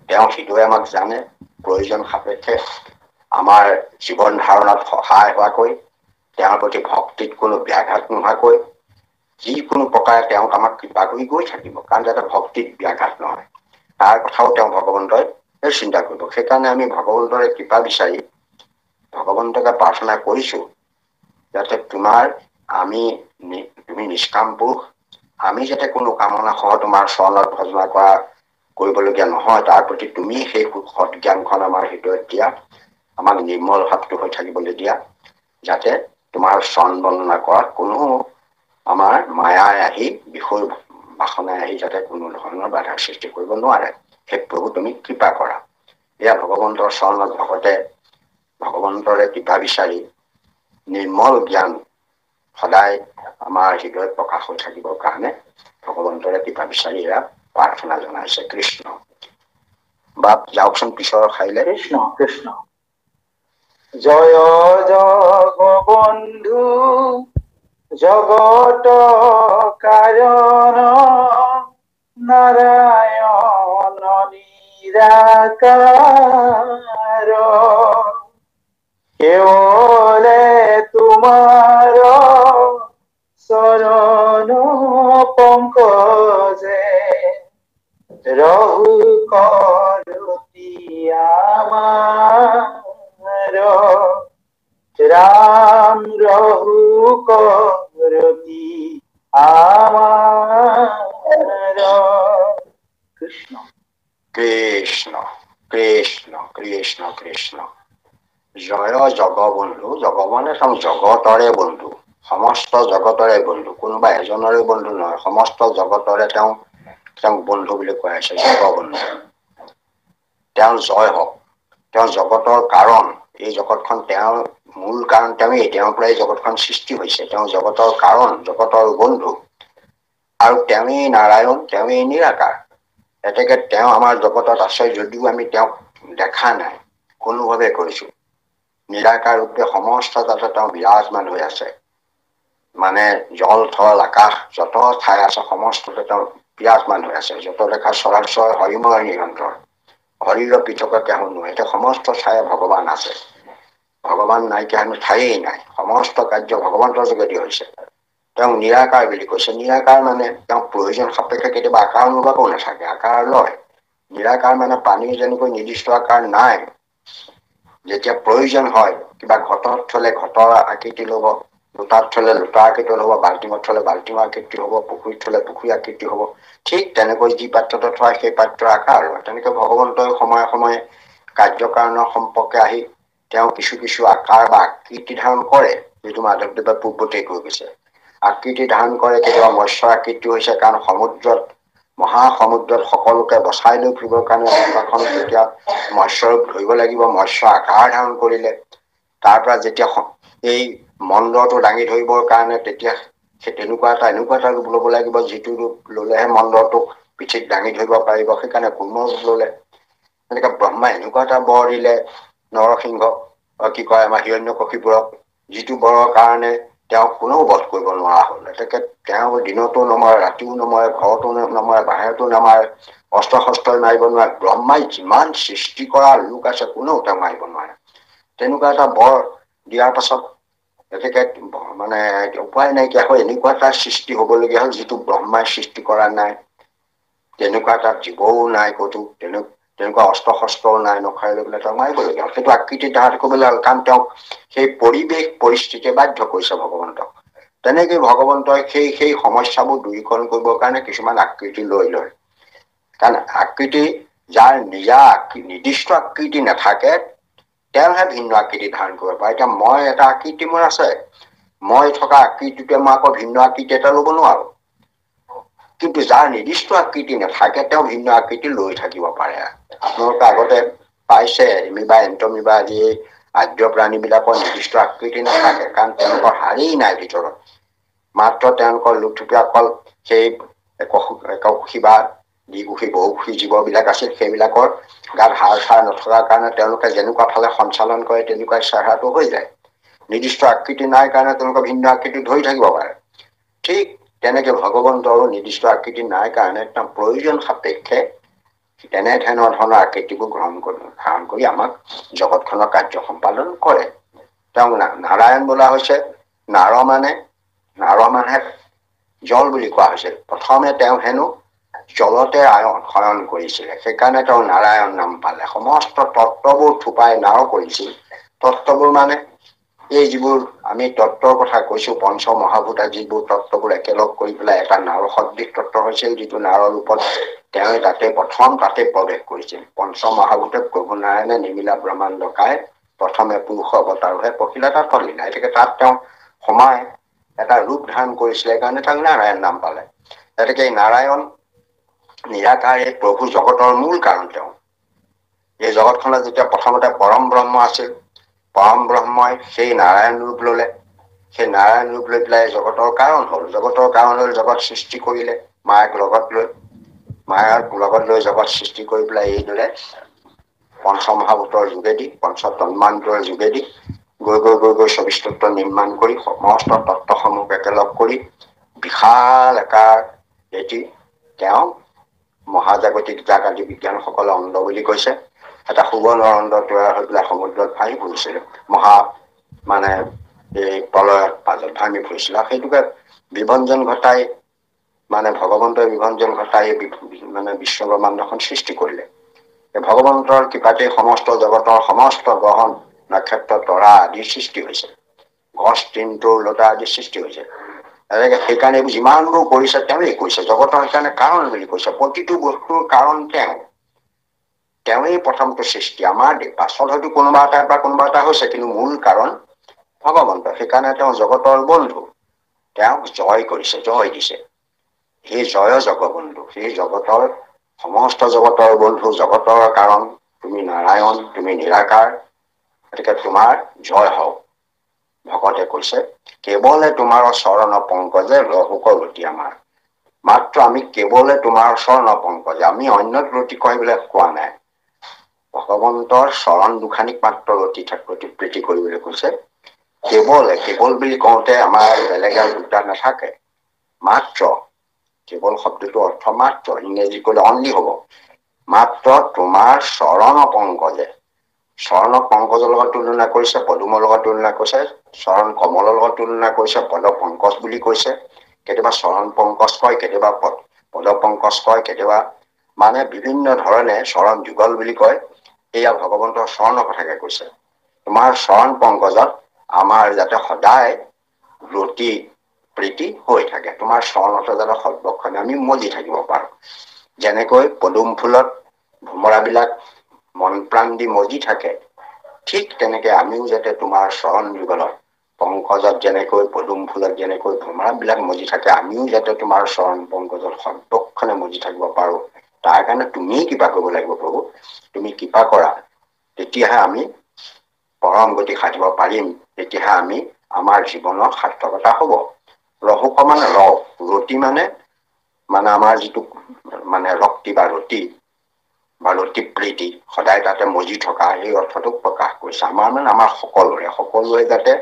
তেওঁ হৃদয়ে আমাক জানে, প্ৰয়োজন সাপেক্ষে আমাৰ জীৱন ধাৰণাত সহায় হোৱাকৈ, তেওঁৰ প্ৰতি ভক্তিত কোনো ব্যাঘাত নোহোৱাকৈ, যিকোনো প্ৰকাৰে তেওঁক আমাক কৃপা কৰি গৈ থাকিব। কাৰণ যাতে ভক্তিত ব্যাঘাত নহয়, তাৰ কথাও তেওঁ ভগৱন্তই চিন্তা কৰিব। সেইকাৰণে আমি ভগৱন্তৰে কৃপা বিচাৰি ভগৱন্তকে প্ৰাৰ্থনা কৰিছো, যাতে তুমি নিষ্কাম পুৰুষ, আমি যাতে কোনো কামনা সহ তোমাৰ চৰণত ভজনা কৰিবলগীয়া নহয়। তাৰ প্ৰতি তুমি সেই সৎ জ্ঞানখন আমাৰ হৃদয়ত দিয়া, আমাক নিৰ্মল ভাৱটো হৈ থাকিবলৈ দিয়া, যাতে তোমাৰ চৰণ বন্দনা কৰাত কোনো আমাৰ মায়াই আহি, বিষয় বাসনাই আহি যাতে কোনো ধৰণৰ বাধাৰ সৃষ্টি কৰিব নোৱাৰে। হে প্ৰভু তুমি কৃপা কৰা। এয়া ভগৱন্তৰ চৰণত ভকতে ভগৱন্তৰে কৃপা বিচাৰি নিৰ্মল জ্ঞান সদায় আমাৰ হৃদয়ত প্ৰকাশ হৈ থাকিবৰ কাৰণে ভগৱন্তৰে কৃপা বিচাৰি এয়া প্ৰাৰ্থনা জনাইছে। কৃষ্ণ বাপ যাওকচোন পিছৰ খাইলে।
কৃষ্ণ কৃষ্ণ। জয় জগবন্ধু জগত কাৰণ নাৰায়ণ নিৰাকাৰ কেৱলে তোমাৰ চৰণ পংকজে ৰহু কৰতি আমাৰ ৰাম ৰহু কৰতি আমাৰ কৃষ্ণ
কৃষ্ণ কৃষ্ণ কৃষ্ণ কৃষ্ণ। জয় জগবন্ধু। জগবন্ধু জগতৰে বন্ধু, সমস্ত জগতৰে বন্ধু, কোনোবা এজনৰে বন্ধু নহয়, সমস্ত জগতৰে তেওঁক বন্ধু বুলি কোৱা হৈছে। জগবন্ধু তেওঁৰ জয় হওক। তেওঁ জগতৰ কাৰণ, এই জগতখন তেওঁৰ মূল কাৰণ, তেওঁৰ পৰাই জগতখন সৃষ্টি হৈছে। তেওঁ জগতৰ কাৰণ, জগতৰ বন্ধু, আৰু তেওঁৱেই নাৰায়ণ, তেওঁৱেই নিৰাকাৰ। এতেকে তেওঁ আমাৰ জগতত আছে যদিও আমি তেওঁক দেখা নাই, অনুভৱে কৰিছো। নিৰাকাৰ ৰূপে সমস্ত তাতে তেওঁ বিৰাজমান হৈ আছে। মানে জল থল আকাশ যত ঠাই আছে সমস্ততে তেওঁ বিৰাজমান হৈ আছে। যত দেখা চৰাচৰ হৰিময় নিৰন্তৰ, হৰিৰ পৃথকতে শুনো, এতিয়া সমস্ত ঠাই ভগৱান আছে। ভগৱান নাইকিয়া হেনো ঠায়েই নাই, সমস্ত কাৰ্য ভগৱন্তৰ যোগেদি হৈছে। তেওঁক নিৰাকাৰ বুলি কৈছে। নিৰাকাৰ মানে তেওঁক প্ৰয়োজন সাপেক্ষে কেতিয়াবা আকাৰ নোলোৱাকো নাথাকে, আকাৰ লয়। নিৰাকাৰ মানে পানীৰ যেনেকৈ নিৰ্দিষ্ট আকাৰ নাই, যেতিয়া প্ৰয়োজন হয় কিবা ঘটত থলে ঘটৰ আকৃতি লব, লোটাত থলে লোটা আকৃতি লব, বাল্টিঙত থলে বাল্টিঙৰ আকৃতি হব, পুখুৰীত থলে পুখুৰী আকৃতি হব। ঠিক তেনেকৈ যি পাত্ৰতে থোৱা সেই পাত্ৰৰ আকাৰ লয়। তেনেকে ভগৱন্তই সময়ে সময়ে কাৰ্যকাৰণৰ সম্পৰ্কে আহি তেওঁ কিছু কিছু আকাৰ বা আকৃতি ধাৰণ কৰে, যিটো মাধৱদেৱে পূৰ্বতে কৈ গৈছে। আকৃতি ধাৰণ কৰে, কেতিয়াবা মৎস্য আকৃতি হৈছে, কাৰণ সমুদ্ৰত মহাসমুদ্ৰত সকলোকে বচাই লৈ ফুৰিবৰ কাৰণে তেতিয়া মৎস্যৰূপ ধৰিব লাগিব। মৎস্য আকাৰ ধাৰণ কৰিলে, তাৰ পৰা যেতিয়া এই মন্দৰটো দাঙি ধৰিবৰ কাৰণে তেতিয়া সেই তেনেকুৱা এটা ৰূপ ল'ব লাগিব, যিটো ৰূপ ললেহে মন্দৰটোক পিঠিত দাঙি ধৰিব পাৰিব। সেইকাৰণে কুৰ্ম ৰূপ ললে। এনেকে ব্ৰহ্মাই এনেকুৱা এটা বৰ দিলে নৰসিংহ কি কয় আমাৰ হিৰণ্যকশিপুৰক, যিটো বৰৰ কাৰণে তেওঁক কোনেও বধ কৰিব নোৱাৰা হল। এতেকে তেওঁ দিনতো নমৰে, ৰাতিও নমৰে, ঘৰতো নমৰে, বাহিৰতো নমৰে, অস্ত্ৰ শস্ত্ৰ মাৰিব নোৱাৰে। ব্ৰহ্মাই যিমান সৃষ্টি কৰা লোক আছে কোনেও তেওঁক মাৰিব নোৱাৰে। তেনেকুৱা এটা বৰ দিয়াৰ পাছত গতিকে মানে উপায় নাইকিয়া হয় এনেকুৱা এটা সৃষ্টি হবলগীয়া হল, যিটো ব্ৰহ্মাই সৃষ্টি কৰা নাই। তেনেকুৱা তাত জীৱও নাই ক'তো, তেনেকুৱা অস্ত্ৰ শস্ত্ৰও নাই, নখাই লৈ পেলাই তেওঁক মাৰিবলগীয়া হল। সেইটো আকৃতি ধাৰণ কৰিবলৈ হল, কাৰণ তেওঁক সেই পৰিৱেশ পৰিস্থিতিয়ে বাধ্য কৰিছে ভগৱন্তক। তেনেকে ভগৱন্তই সেই সমস্যাবোৰ দূৰীকৰণ কৰিবৰ কাৰণে কিছুমান আকৃতি লৈ লয়। কাৰণ আকৃতি যাৰ নিজা নিৰ্দিষ্ট আকৃতি নাথাকে, তেওঁহে ভিন্ন আকৃতি ধাৰণ কৰিব পাৰে। এতিয়া মই এটা আকৃতি মোৰ আছে, মই থকা আকৃতিটোৱে মই আকৌ ভিন্ন আকৃতি এটা লব নোৱাৰো। কিন্তু যাৰ নিৰ্দিষ্ট আকৃতি নাথাকে, তেওঁ ভিন্ন আকৃতি লৈ থাকিব পাৰে। আপোনালোকে আগতে পাইছে এমিবা এন্টমিবা আদি আদ্য প্ৰাণী বিলাকৰ নিৰ্দিষ্ট আকৃতি নাথাকে, কাৰণ তেওঁলোকৰ হাড়েই নাই ভিতৰত। মাত্ৰ তেওঁলোকৰ লুথুপীয়া অকল সেই এককোষী বা দ্বিকোষী বহুকোষী জীৱবিলাক আছিল, সেইবিলাকৰ গাত হাড় চাৰ নথকাৰ কাৰণে তেওঁলোকে যেনেকুৱা ফালে সঞ্চালন কৰে তেনেকুৱা চেহেৰাটো হৈ যায়। নিৰ্দিষ্ট আকৃতি নাই কাৰণে তেওঁলোকে ভিন্ন আকৃতি ধৰি থাকিব পাৰে। ঠিক তেনেকে ভগৱন্তৰো নিৰ্দিষ্ট আকৃতি নাই কাৰণে তেওঁ প্ৰয়োজন সাপেক্ষে তেনেধৰণৰ আকৃতিবোৰ ধাৰণ কৰি আমাক জগতখনৰ কাৰ্য সম্পাদন কৰে। তেওঁক নাৰায়ণ বোলা হৈছে। নাৰ মানে জল বুলি কোৱা হৈছিল। প্ৰথমে তেওঁ হেনো জলতে শয়ন কৰিছিলে, সেইকাৰণে তেওঁ নাৰায়ণ নাম পালে। সমস্ত তত্ত্ববোৰ থোপাই নাও কৰিছিল। তত্ত্ববোৰ মানে এই যিবোৰ আমি তত্ত্বৰ কথা কৈছো, পঞ্চ মহাভূতা যিবোৰ তত্ত্ববোৰ একেলগ কৰি পেলাই এটা নাও সদৃশ তত্ত্ব হৈছিল, যিটো নাৱৰ ৰূপত তেওঁ প্ৰথম তাতে প্ৰৱেশ কৰিছিল। পঞ্চ মহাভূতে প্ৰভু নাৰায়ণে নিমিলা ব্ৰহ্মাণ্ড কায়, প্ৰথমে পুৰুষ অৱতাৰহে পখিলা তাত পলিলা। গতিকে তাত তেওঁ সোমাই এটা ৰূপ ধাৰণ কৰিছিলে, কাৰণে তাক নাৰায়ণ নাম পালে। গতিকে এই নাৰায়ণ নিৰাকাৰ এই প্ৰভু জগতৰ মূল কাৰণ তেওঁ। এই জগতখনত যেতিয়া প্ৰথমতে পৰম ব্ৰহ্ম আছিল, পৰম ব্ৰহ্মই সেই নাৰায়ণ ৰূপ ললে, সেই নাৰায়ণ ৰূপ লৈ পেলাই জগতৰ কাৰণ হ'ল। জগতৰ কাৰণ হ'ল জগত সৃষ্টি কৰিলে মায়াক লগত লৈ, মায়াক লগত লৈ জগত সৃষ্টি কৰি পেলাই এইদৰে পঞ্চমহাভূতৰ যোগেদি, পঞ্চ তন্মান্তৰ যোগেদি গৈ গৈ গৈ গৈ ২৪ তত্ত্ব নিৰ্মাণ কৰি সমস্ত তত্ত্বসমূহ একেলগ কৰি বিশাল আকাৰ এটি তেওঁ মহাজাগতিক যাক আদি বিজ্ঞানসকলে অন্ধ বুলি কৈছে, এটা সুবৰ্ণ অন্ধ তৈয়াৰ হৈ পেলাই সমুদ্ৰত ভাহি পৰিছিল। মানে এই প্ৰলয়ত মাজত ভাঙি পৰিছিল। আৰু সেইটোকে বিভঞ্জন ঘটাই মানে ভগৱন্তই বিভঞ্জন ঘটাই মানে বিশ্বব্ৰহ্মাণ্ডখন সৃষ্টি কৰিলে। ভগৱন্তৰ কৃপাতে সমস্ত জগতৰ সমস্ত গ্ৰহ নক্ষত্ৰ তৰা আদিৰ সৃষ্টি হৈছে, গছ তৃণ লতা আদিৰ সৃষ্টি হৈছে। এনেকে সেইকাৰণে যিমানবোৰ কৰিছে তেওঁৱেই কৰিছে, জগতৰ সেইকাৰণে কাৰণ বুলি কৈছে। প্ৰতিটো বস্তুৰ কাৰণ তেওঁৱেই প্ৰথমটো সৃষ্টি। আমাৰ পাছত হয়তো কোনোবা এটা হৈছে, কিন্তু মূল কাৰণ ভগৱন্ত। সেইকাৰণে তেওঁ জগতৰ বন্ধু, তেওঁক জয় কৰিছে, জয় দিছে। সেই জয় জগবন্ধু, সেই জগতৰ সমস্ত জগতৰ বন্ধু, জগতৰ কাৰণ তুমি নাৰায়ণ, তুমি নিৰাকাৰ, গতিকে তোমাৰ জয় হওক। ভকতে কৈছে কেৱলে তোমাৰ চৰণ পংকজে ৰঘুক ৰতি আমাৰ। মাত্ৰ আমি কেৱলে তোমাৰ চৰণ পংকজে, আমি অন্যত ৰতি কৰিবলৈ কোৱা নাই। ভগৱন্তৰ চৰণ দুখানিক মাত্ৰ ৰতি প্ৰীতি কৰিবলৈ কৈছে। কেৱল বুলি কওঁতে আমাৰ বেলেগ আৰু দুটা নাথাকে, মাত্ৰ। কেৱল শব্দটো অৰ্থ মাত্ৰ, ইংৰাজী ক'লে অনলি হ'ব। মাত্ৰ তোমাৰ চৰণ পংকজে, চৰণ পংকজৰ লগত তুলনা কৰিছে, পদুমৰ লগত তুলনা কৰিছে, চৰণ কমলৰ লগত তুলনা কৰিছে, পদ পংকজ বুলি কৈছে। কেতিয়াবা চৰণ পংকজ কয়, কেতিয়াবা পদ পংকজ কয়, কেতিয়াবা মানে বিভিন্ন ধৰণে চৰণ যুগল বুলি কয়। এয়া ভগৱন্তৰ চৰণৰ কথাকে কৈছে। তোমাৰ চৰণ পংকজত আমাৰ যাতে সদায় ৰতি প্ৰীতি হৈ থাকে, তোমাৰ চৰণতে যাতে সৰ্বক্ষণে আমি মজি থাকিব পাৰো। যেনেকৈ পদুম ফুলত ভোমৰাবিলাক মন প্ৰাণ দি মজি থাকে, ঠিক তেনেকে আমিও যাতে তোমাৰ চৰণ যুগলত পংকজত যেনেকৈ পদুম ফুলত যেনেকৈ ভোমৰা বিলাক মজি থাকে, আমিও যাতে তোমাৰ চৰণ পংকজত সৰ্বক্ষণে মজি থাকিব পাৰো। তাৰ কাৰণে তুমি কৃপা কৰিব লাগিব প্ৰভু। তুমি কৃপা কৰা, তেতিয়াহে আমি পৰম গতি সাধিব পাৰিম, তেতিয়াহে আমি আমাৰ জীৱনৰ সাৰ্থকতা হব। ৰহুক মানে ৰতি মানে আমাৰ যিটো মানে ৰক্তি বা ৰতি প্ৰীতি সদায় তাতে মজি থকা, সেই অৰ্থটোক প্ৰকাশ কৰিছে। আমাৰ সকলোৰে যাতে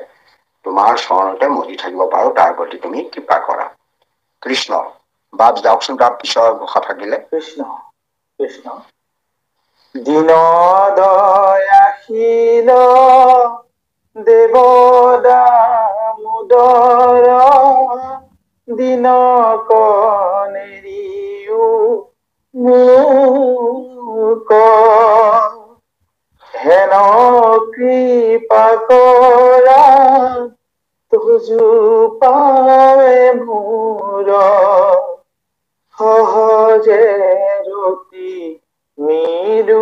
তোমাৰ চৰণতে মজি থাকিব পাৰো, তাৰ প্ৰতি তুমি কৃপা কৰা। কৃষ্ণ বাপ যাওকচোন, তাৰ পিছৰ ঘোষা থাকিলে।
কৃষ্ণ কৃষ্ণ। দীন দয়াশীল দেৱ দামোদৰ, দিনক নেৰিও মোক হেন কৃপা কৰা, তুজু পাৱে মোৰ সহজে ৰতি মিলুক।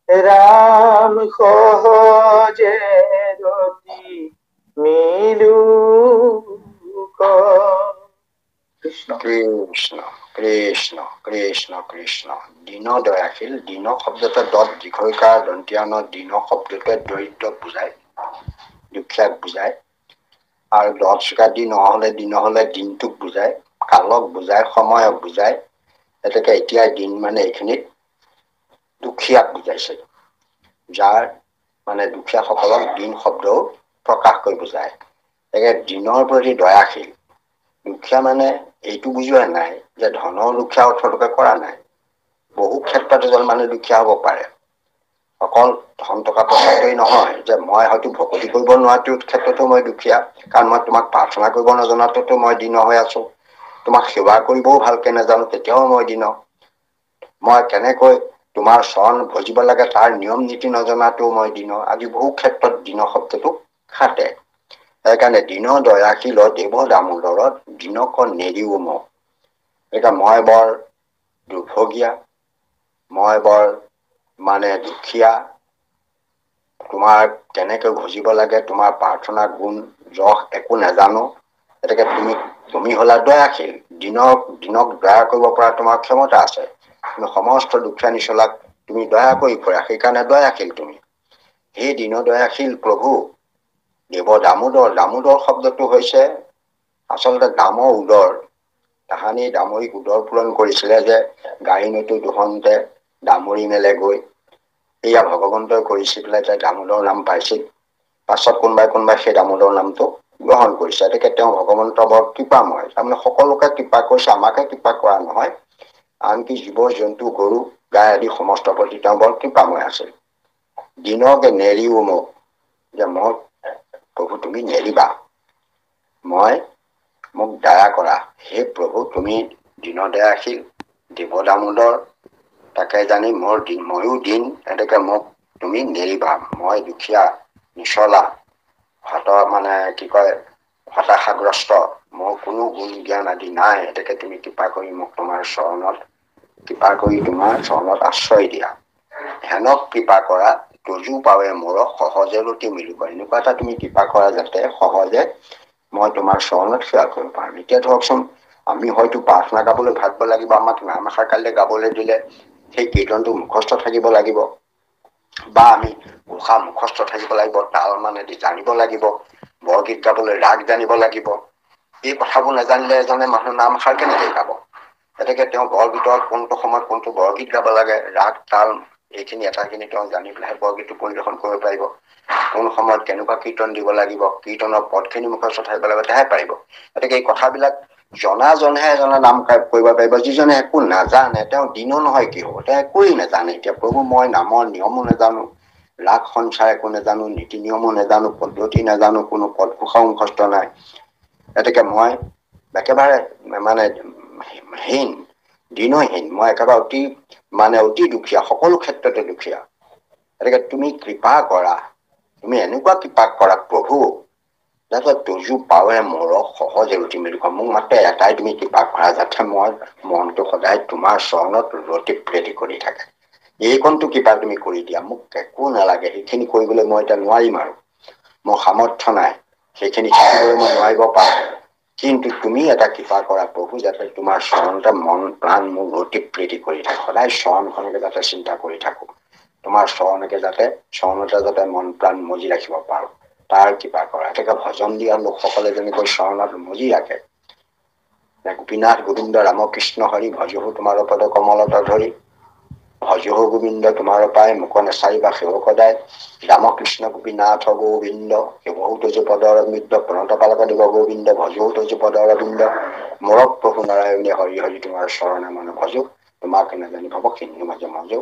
ৰাম সহজে ৰতি মিলুক। কৃষ্ণ
কৃষ্ণ কৃষ্ণ কৃষ্ণ কৃষ্ণ। দীন দয়াশীল, দীন শব্দতে দত দীঘইকাৰ দন্ত্যান, দীন শব্দটোৱে দৰিদ্ৰ বুজায়, দুখীয়াক বুজায়। আৰু দহ চোকা দি নহলে দিনটোক বুজায়, কালক বুজায়, সময়ক বুজায়। গতিকে এতিয়া দিন মানে এইখিনিত দুখীয়াক বুজাইছে, যাৰ মানে দুখীয়াসকলক দিন শব্দও প্ৰকাশ কৰি বুজায়। দিনৰ প্ৰতি দয়াশীল। দুখীয়া মানে এইটো বুজোৱা নাই যে ধনৰ দুখীয়া অৰ্থটোকে কৰা নাই। বহু ক্ষেত্ৰত এজন মানুহ দুখীয়া হব পাৰে। অকল ধন টকা পইচাটোৱেই নহয়, যে মই হয়তো ভকতি কৰিব নোৱাৰাটো ক্ষেত্ৰতো মই দুখীয়া, কাৰণ মই তোমাক প্ৰাৰ্থনা কৰিব নজনাটোতো মই দীন হৈ আছো। তোমাক সেৱা কৰিবও ভালকে নাজানো, তেতিয়াও মই দীন। মই কেনেকৈ তোমাৰ চৰণ ভজিব লাগে তাৰ নিয়ম নীতি নজনাতো মই দীন। আজি বহু ক্ষেত্ৰত দীন শব্দটো খাটে। সেইকাৰণে দীন দয়াশীল দেৱ দামোদৰত, দিনক নেৰিও মোক। এতিয়া মই বৰ দুৰ্ভগীয়া, মই বৰ দুখীয়া, তোমাৰ কেনেকৈ ভজিব লাগে, তোমাৰ প্ৰাৰ্থনা গুণ যশ একো নাজানো। গতিকে তুমি তুমি হলা দয়াশীল, দিনক দয়া কৰিব পৰা তোমাৰ ক্ষমতা আছে। তুমি সমস্ত দুখীয়া নিচলাক তুমি দয়া কৰি ফুৰা, সেইকাৰণে দয়াশীল তুমি। সেই দীন দয়াশীল প্ৰভু দেৱ দামোদৰ শব্দটো হৈছে আচলতে দামৰ উদৰ। তাহানি দামৰিক উদৰ পূৰণ কৰিছিলে যে গাড়ী নৈতো দুখনতে দামৰি মেলে গৈ, এয়া ভগৱন্তই কৰিছে পেলাই তাই দামোদৰ নাম পাইছিল। পাছত কোনোবাই সেই দামোদৰ নামটো গ্ৰহণ কৰিছে। গতিকে তেওঁ ভগৱন্ত বৰ কৃপাময়, তাৰমানে সকলোকে কৃপা কৰিছে, আমাকে কৃপা কৰা নহয়। আনকি জীৱ জন্তু গৰু গাই আদি সমস্ত প্ৰতি তেওঁ বৰ কৃপাময় আছিল। দিনকে নেৰিও মোক, যে মোক প্ৰভু তুমি নেৰিবা, মোক দয়া কৰা। হে প্ৰভু তুমি দীন দয়াশীল, দেৱ দামোদৰ, তাকে জানি ময়ো দিন, এনেকে মোক তুমি নেৰিবা। মই দুখীয়া নিচলা, হতাশাগ্ৰস্ত, মোৰ কোনো গুণ জ্ঞান আদি নাই। এনেকে তুমি কৃপা কৰি মোক তোমাৰ চৰণত আশ্ৰয় দিয়া। হেনক কৃপা কৰা তজু পাৱে মোৰ সহজে ৰতি মিলিব। এনেকুৱা এটা তুমি কৃপা কৰা যাতে সহজে মই তোমাৰ চৰণত সেৱা কৰিব পাৰো। এতিয়া ধৰকচোন, আমি হয়তো প্ৰাৰ্থনা গাবলৈ ভাবিব লাগিব, আমাক নাম এষাৰ কাইলৈ গাবলৈ দিলে সেই কীৰ্তনটো মুখস্থ থাকিব লাগিব, বা আমি ঘোষা মুখস্থ থাকিব লাগিব, তাল মানেদি জানিব লাগিব, বৰগীত গাবলৈ ৰাগ জানিব লাগিব। এই কথাবোৰ নাজানিলে এজনে মানুহ নাম এষাৰ কেনেকৈ গাব? গতিকে তেওঁ বৰগীতত কোনটো সময়ত কোনটো বৰগীত গাব লাগে, ৰাগ তাল এইখিনি এটাখিনি তেওঁ জানি পেলাইহে বৰগীতটো পৰিৱেশন কৰিব পাৰিব। কোন সময়ত কেনেকুৱা কীৰ্তন দিব লাগিব, কীৰ্তনৰ পদখিনি মুখস্থ থাকিব লাগিব, তেহে পাৰিব। গতিকে এই কথাবিলাক জনাজনেহে এজনে নাম কৰিব পাৰিব। যিজনে একো নাজানে তেওঁ দিনো নহয় কি হব, তেওঁ একোৱেই নাজানে। এতিয়া প্ৰভু মই নামৰ নিয়মো নাজানো, ৰাগ সঞ্চাৰ একো নাজানো, নীতি নিয়মো নাজানো, পদ্ধতি নাজানো, কোনো পদঘোষাও মুখস্থ নাই। গতিকে মই একেবাৰে দিনহীন, মই একেবাৰে অতি দুখীয়া, সকলো ক্ষেত্ৰতে দুখীয়া। গতিকে তুমি কৃপা কৰা, তুমি এনেকুৱা কৃপা কৰা প্ৰভু, যাতে তজু পাৱে মোৰ সহজে ৰতি মিলিব। মোক মাত্ৰ এটাই তুমি কৃপা কৰা, যাতে মই মনটো সদায় তোমাৰ চৰণত ৰতি প্ৰীতি কৰি থাকে। এইকণটো কৃপা তুমি কৰি দিয়া, মোক একো নালাগে। সেইখিনি কৰিবলৈ মই এতিয়া নোৱাৰিম, আৰু মোৰ সামৰ্থ্য নাই, সেইখিনি শিকিবলৈ মই নোৱাৰিব পাৰো। কিন্তু তুমি এটা কৃপা কৰা প্ৰভু, যাতে তোমাৰ চৰণতে মন প্ৰাণ মোৰ ৰতি প্ৰীতি কৰি থাকে। সদায় চৰণখনকে যাতে চিন্তা কৰি থাকো, তোমাৰ চৰণতে যাতে মন প্ৰাণ মজি ৰাখিব পাৰো, তাৰ কৃপা কৰা। গতিকে ভজন দিয়া লোকসকলে যেনেকৈ চৰণত মজি ৰাখে, গোপীনাথ গোবিন্দ ৰামকৃষ্ণ হৰি ভজহু তোমাৰ পদ কমলতা ধৰি, ভজহু গোবিন্দ তোমাৰ পাই মুখ নেচাৰিবা সেৱক সদায়, ৰামকৃষ্ণ গোপীনাথ গোবিন্দ সেৱহু তজু পদৰ মিত্ৰ প্ৰণত পালক দিব গোবিন্দ, ভজহু তজু পদৰ বিন্দ, মৰক প্ৰভু নাৰায়ণী হৰি হৰি তোমাৰ চৰণে মন ভজো, তোমাক নাজানি ভৱ সিন্ধু মাজে মজো,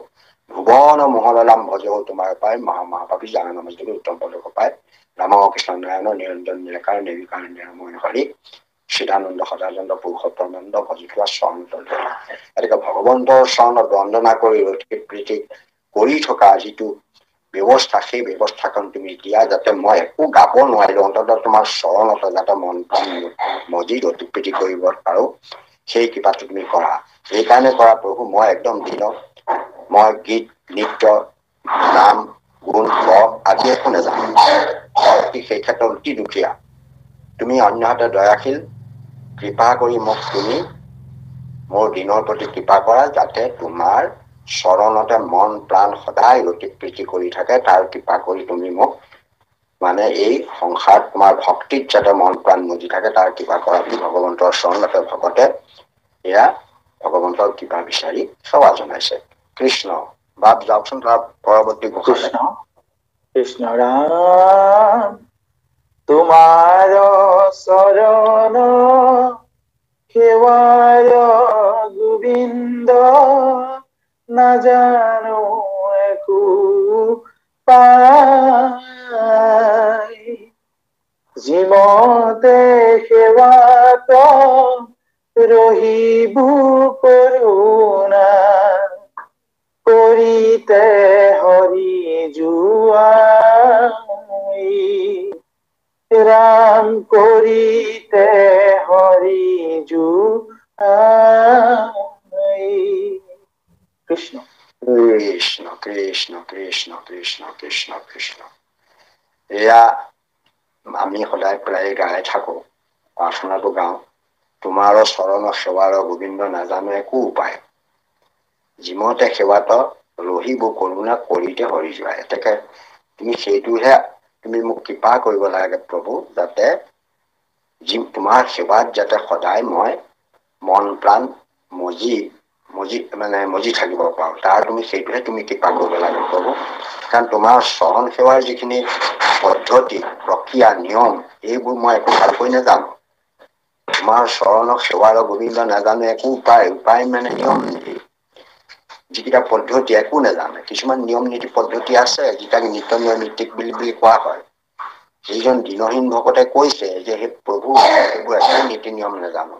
ভুৱন মোহন নাম ভজহু তোমাৰ পাই, মহাপাপী জান নাম উত্তম পদক পায়, ৰামকৃষ্ণ নাৰায়ণ নিৰঞ্জন নিৰাকাৰ নিৰ্বিকাৰ নিৰময় হৰি, চিদানন্দ সদানন্দ পুৰুষোত্তমানন্দ ভজিঠোৱা চৰণত ধৰি। গতিকে ভগৱন্তৰ চৰণত বন্দনা কৰি ৰতি প্ৰীতি কৰি থকা যিটো ব্যৱস্থা, সেই ব্যৱস্থাখন তুমি দিয়া, যাতে মই একো গাব নোৱাৰিলো, অন্ততঃ তোমাৰ চৰণতে যাতে মন প্ৰাণ মজি ৰতি প্ৰীতি কৰিব পাৰো, সেই কৃপাটো তুমি কৰা। সেইকাৰণে কৰা প্ৰভু, মই একদম মই গীত নৃত্য নাম গুণ আদি একো নাজানো, সেই ক্ষেত্ৰত অতি দুখীয়া। তুমি অন্যহাতে দয়াশীল, কৃপা কৰি মোক তুমি মোৰ দিনৰ প্ৰতি কৃপা কৰা, যাতে তোমাৰ চৰণতে মন প্ৰাণ সদায় ৰতি প্ৰীতি কৰি থাকে। তাৰ কৃপা কৰি তুমি মোক এই সংসাৰত তোমাৰ ভক্তিত যাতে মন প্ৰাণ মজি থাকে, তাৰ কৃপা কৰা বুলি ভগৱন্তৰ চৰণতে ভকতে এয়া ভগৱন্তৰ কৃপা বিচাৰি সেৱা জনাইছে। কৃষ্ণ। বাপ যাওকচোন তাৰ পৰৱৰ্তী ঘোষালে।
কৃষ্ণ কৃষ্ণ ৰাম তোমাৰ চৰণ সেৱাৰ গোবিন্দ, নাজানো একো পাই, যিমতে সেৱাত ৰহিবু কৰোণা, কৰিতে হৰি জুৱাই, ৰাম কৰিতে হৰি জুৱাই। কৃষ্ণ
কৃষ্ণ কৃষ্ণ কৃষ্ণ কৃষ্ণ কৃষ্ণ কৃষ্ণ। এয়া আমি সদায় প্ৰায় গাই থাকো, প্ৰাৰ্থনাটো গাওঁ। তোমাৰ চৰণ সেৱাৰ গোবিন্দ নাজানো একো উপায়। যিমতে সেৱাত ৰহিব কৰোণা কৰিতে হৰি যোৱা। এতেকে তুমি সেইটোহে তুমি মোক কৃপা কৰিব লাগে প্ৰভু, যাতে তোমাৰ সেৱাত যাতে সদায় মই মন প্ৰাণ মজি থাকিব পাৰো। তাৰ তুমি সেইটোহে তুমি কৃপা কৰিব লাগে প্ৰভু। কাৰণ তোমাৰ চৰণ সেৱাৰ যিখিনি পদ্ধতি, প্ৰক্ৰিয়া, নিয়ম এইবোৰ মই একো ভালকৈ নাজানো। তোমাৰ চৰণক সেৱাৰ গোবিন্দ নাজানো একো উপায় মানে নিয়ম নীতি। যিকেইটা পদ্ধতি একো নাজানে। কিছুমান নিয়ম নীতি পদ্ধতি আছে, যিটাক নিত্য নিয়ম নীতিক বুলি কোৱা হয়। যিজন দিনহীন ভকতে কৈছে যে সেই প্ৰভু সেইবোৰ একো নীতি নিয়ম নাজানো।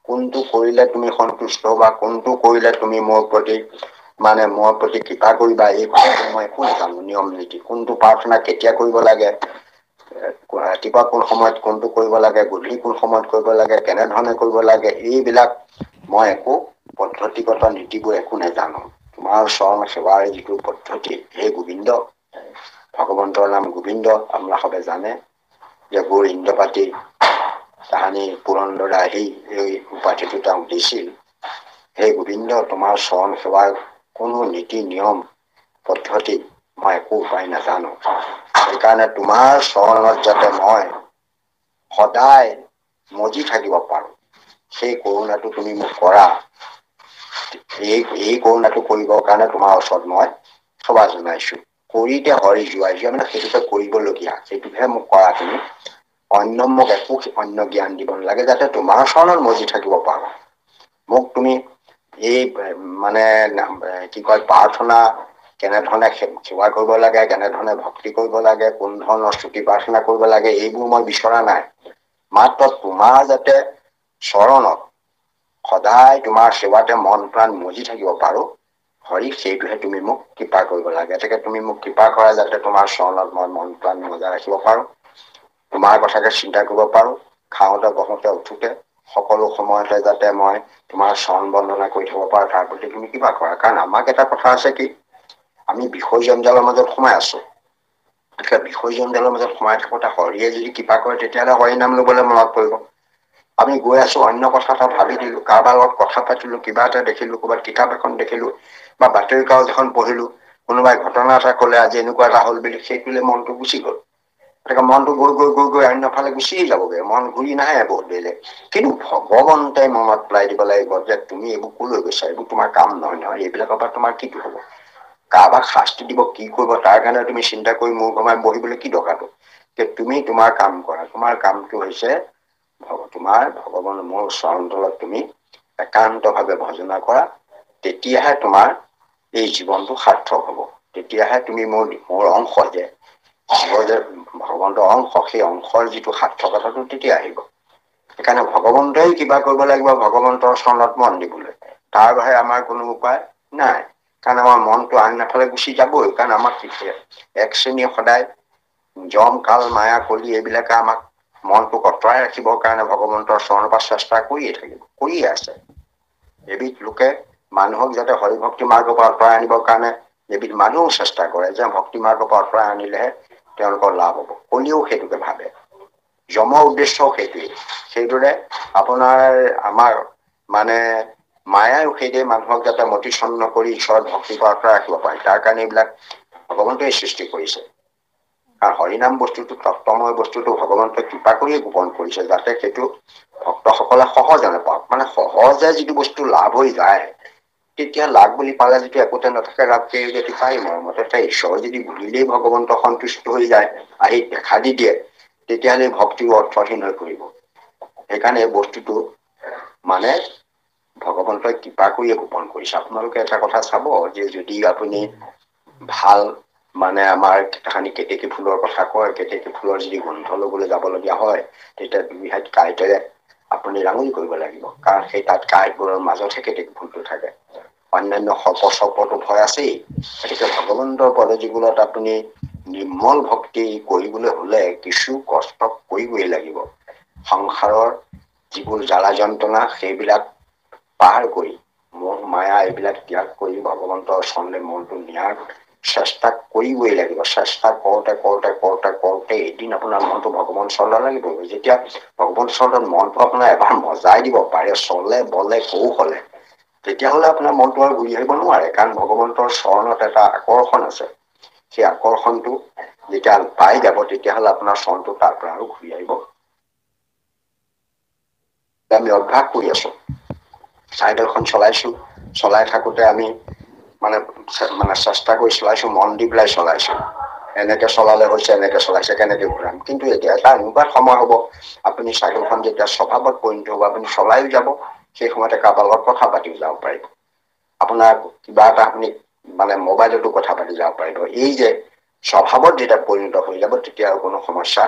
কোনটো কৰিলে তুমি সন্তুষ্ট হবা, কোনটো কৰিলে তুমি মোৰ প্ৰতি কৃপা কৰিবা, এই কথা মই একো নাজানো। নিয়ম নীতি, কোনটো প্ৰাৰ্থনা কেতিয়া কৰিব লাগে, ৰাতিপুৱা কোন সময়ত কোনটো কৰিব লাগে, গধূলি কোন সময়ত কৰিব লাগে, কেনেধৰণে কৰিব লাগে, এইবিলাক মই একো পদ্ধতিগত নীতিবোৰ একো নাজানো। তোমাৰ চৰণ সেৱাৰ যিটো পদ্ধতি, সেই গোবিন্দ ভগৱন্তৰ নাম গোবিন্দ। আপোনালোকে সবে জানে যে গৌৰ ইন্দ্ৰপাতি তাহানি পুৰন্দৰে আহি এই উপাধিটো তেওঁক দিছিল। সেই গোবিন্দ তোমাৰ চৰণ সেৱাৰ কোনো নীতি নিয়ম পদ্ধতি মই একো উপায় নাজানো। সেইকাৰণে তোমাৰ চৰণত যাতে মই সদায় মজি থাকিব পাৰো, সেই কৰোণাটো তুমি মোক কৰা। এই কৰোণাটো কৰিবৰ কাৰণে তোমাৰ ওচৰত মই সেৱা জনাইছো। কৰিতে হৰি যোৱা মানে সেইটোকে কৰিবলগীয়া, সেইটোহে মোক কৰা তুমি। অন্য মোক একো অন্য জ্ঞান দিব নালাগে, যাতে তোমাৰ চৰণত মজি থাকিব পাৰো। মোক তুমি এই কি কয় প্ৰাৰ্থনা কেনেধৰণে সেৱা কৰিব লাগে, কেনেধৰণে ভক্তি কৰিব লাগে, কোন ধৰণৰ স্তুতি প্ৰাৰ্থনা কৰিব লাগে, এইবোৰ মই বিচৰা নাই। মাত্ৰ তোমাৰ যাতে চৰণত সদায় তোমাৰ সেৱাতে মন প্ৰাণ মজি থাকিব পাৰো, হৰি সেইটোহে তুমি মোক কৃপা কৰিব লাগে। গতিকে তুমি মোক কৃপা কৰা, যাতে তোমাৰ চৰণত মই মন প্ৰাণ বজাই ৰাখিব পাৰো। তোমাৰ কথাকে চিন্তা কৰিব পাৰো, খাওঁতে বহোতে উঠোতে সকলো সময়তে যাতে মই তোমাৰ চৰণ বন্দনা কৰি থব পাৰো, তাৰ প্ৰতি তুমি কৃপা কৰা। কাৰণ আমাক এটা কথা আছে কি, আমি বিষয় জঞ্জালৰ মাজত সোমাই আছো। বিষয় জনজালৰ মাজত সোমাই থাকোতে হৰিয়ে যদি কৃপা কৰে, তেতিয়াহ'লে হৰি নাম লবলৈ মনত পৰিব। আমি গৈ আছো অন্য কথা এটা ভাবি দিলো, কাৰোবাৰ লগত কথা পাতিলো, কিবা এটা দেখিলো, ক'ৰবাত কিতাপ এখন দেখিলো বা বাতৰি কাগজ এখন পঢ়িলো, কোনোবাই ঘটনা এটা কলে আজি এনেকুৱা এটা হল বুলি, সেইটোলে মনটো গুচি গল। গতিকে মনটো গৈ অন্যফালে গুচিয়ে যাবগে, মন ঘূৰি নাহে বহুত দেৰিলে। কিন্তু ভগৱন্তে মনত পেলাই দিব লাগিব যে তুমি এইবোৰ কলৈ গৈছা, এইবোৰ তোমাৰ কাম নহয়। এইবিলাকৰ পৰা তোমাৰ কি হব? কাৰোবাক শাস্তি দিব, কি কৰিব, তাৰ কাৰণে তুমি চিন্তা কৰি মূৰ ঘমাই বহিবলৈ কি দৰকাৰটো? যে তুমি তোমাৰ কাম কৰা। তোমাৰ কামটো হৈছে তোমাৰ ভগৱান মোৰ চৰণ তলত তুমি একান্ত ভাৱে ভজনা কৰা, তেতিয়াহে তোমাৰ এই জীৱনটো সাৰ্থক হব। তেতিয়াহে তুমি মোৰ অংশ যে ভগৱন্তৰ অংশ, সেই অংশৰ যিটো সাৰ্থকতাটো তেতিয়া আহিব। সেইকাৰণে ভগৱন্তই কিবা কৰিব লাগিব, ভগৱন্তৰ চৰণত মন দিবলৈ। তাৰ বাহিৰে আমাৰ কোনো উপায় নাই। কাৰণ আমাৰ মনটো আন এফালে গুচি যাবই, কাৰণ আমাক এক শ্ৰেণীয়ে সদায় যম, কাল, মায়া, কলি এইবিলাকে আমাক মনটোক আঁতৰাই ৰাখিবৰ কাৰণে ভগৱন্তৰ চৰণৰ পৰা চেষ্টা কৰিয়ে থাকিব, কৰিয়ে আছে। এবিধ লোকে মানুহক যাতে হৰি ভক্তি মাৰ্গৰ পৰা আঁতৰাই আনিবৰ কাৰণে এবিধ মানুহেও চেষ্টা কৰে, যে ভক্তি মাৰ্গৰ পৰা আঁতৰাই আনিলেহে তেওঁলোকৰ লাভ হব। কলিও সেইটোকে ভাবে। যমৰ উদ্দেশ্যও সেইটোৱেই। সেইদৰে আপোনাৰ আমাৰ মায়াই সেইদৰে মানুহক যাতে মতিচন্ন কৰি ঈশ্বৰৰ ভক্তিৰ পৰা আঁতৰাই ৰাখিব পাৰে, তাৰ কাৰণে এইবিলাক ভগৱন্তই সৃষ্টি কৰিছে। কাৰণ হৰিনাম বস্তুটো তত্বময় বস্তুটো ভগৱন্তই কৃপা কৰিয়ে গোপন কৰিছে, যাতে সেইটো ভক্তসকলে সহজে নাপাওক। মানে সহজে যিটো বস্তু লাভ হৈ যায়, তেতিয়া লাভ বুলি পালে যদি একোতে নাথাকে, যদি পায় মৰমতে ঈশ্বৰ যদি বুলিলেই ভগৱন্ত সন্তুষ্ট হৈ যায়, আহি দেখা দি দিয়ে, তেতিয়াহ'লে ভক্তিও অৰ্থহীন হৈ পৰিব। সেইকাৰণে এই বস্তুটো মানে ভগৱন্তই কৃপা কৰিয়ে গোপন কৰিছে। আপোনালোকে এটা কথা চাব, যে যদি আপুনি ভাল আমাৰ কেতেকী ফুলৰ কথা কয়, কেতেকী ফুলৰ যদি গোন্ধ লবলৈ যাব লগীয়া হয়, তেতিয়া 2 হাত কাঁইটৰে আপুনি ৰাঙনি কৰিব লাগিব। কাৰণ সেই তাত কাঁইটবোৰৰ মাজতহে কেতেকী ফুলটো থাকে। অন্যান্য সৰ্প-চৰ্পটো ভয় আছেই। গতিকে ভগৱন্তৰ পদজীৱনত আপুনি নিৰ্মল ভক্তি কৰিবলৈ হলে কিছু কষ্ট কৰিবই লাগিব। সংসাৰৰ যিবোৰ জ্বালা যন্ত্ৰণা, সেইবিলাক পাৰ কৰি মোহ মায়া এইবিলাক ত্যাগ কৰি ভগৱন্তৰ চৰণলৈ মনটো নিয়াৰ চেষ্টা কৰিবই লাগিব। চেষ্টা কৰোতে থাকোঁতে এদিন আপোনাৰ মনটো ভগৱান চৰণ লাগিব। যেতিয়া ভগৱান চৰণত মনটো আপোনাৰ এবাৰ মজাই দিব পাৰে, চলে বলে কৌশলে, তেতিয়াহ'লে আপোনাৰ মনটো আৰু ঘূৰি আহিব নোৱাৰে। কাৰণ ভগৱন্তৰ চৰণত এটা আকৰ্ষণ আছে। সেই আকৰ্ষণটো যেতিয়া পাই যাব, তেতিয়াহ'লে আপোনাৰ চৰণটো তাৰ পৰা আৰু ঘূৰি আহিব। আমি অভ্যাস কৰি আছো, চাইকেলখন চলাইছো, চলাই থাকোতে আমি মানে চেষ্টা কৰি চলাইছো, মন দি পেলাই চলাইছো। এনেকে চলালে হৈছে, এনেকে চলাইছে, কেনেকে ঘূৰাম। কিন্তু এতিয়া এটা এনেকুৱা সময় হ'ব, আপুনি চাইকেলখন যেতিয়া স্বভাৱত পৰিণত হ'ব, আপুনি চলাইও যাব, সেই সময়তে কাৰোবাৰ লগত কথা পাতিও যাব পাৰিব। আপোনাৰ কিবা এটা আপুনি মানে মোবাইলতো কথা পাতি যাব পাৰিব। এই যে স্বভাৱত যেতিয়া পৰিণত হৈ যাব, তেতিয়া আৰু কোনো সমস্যা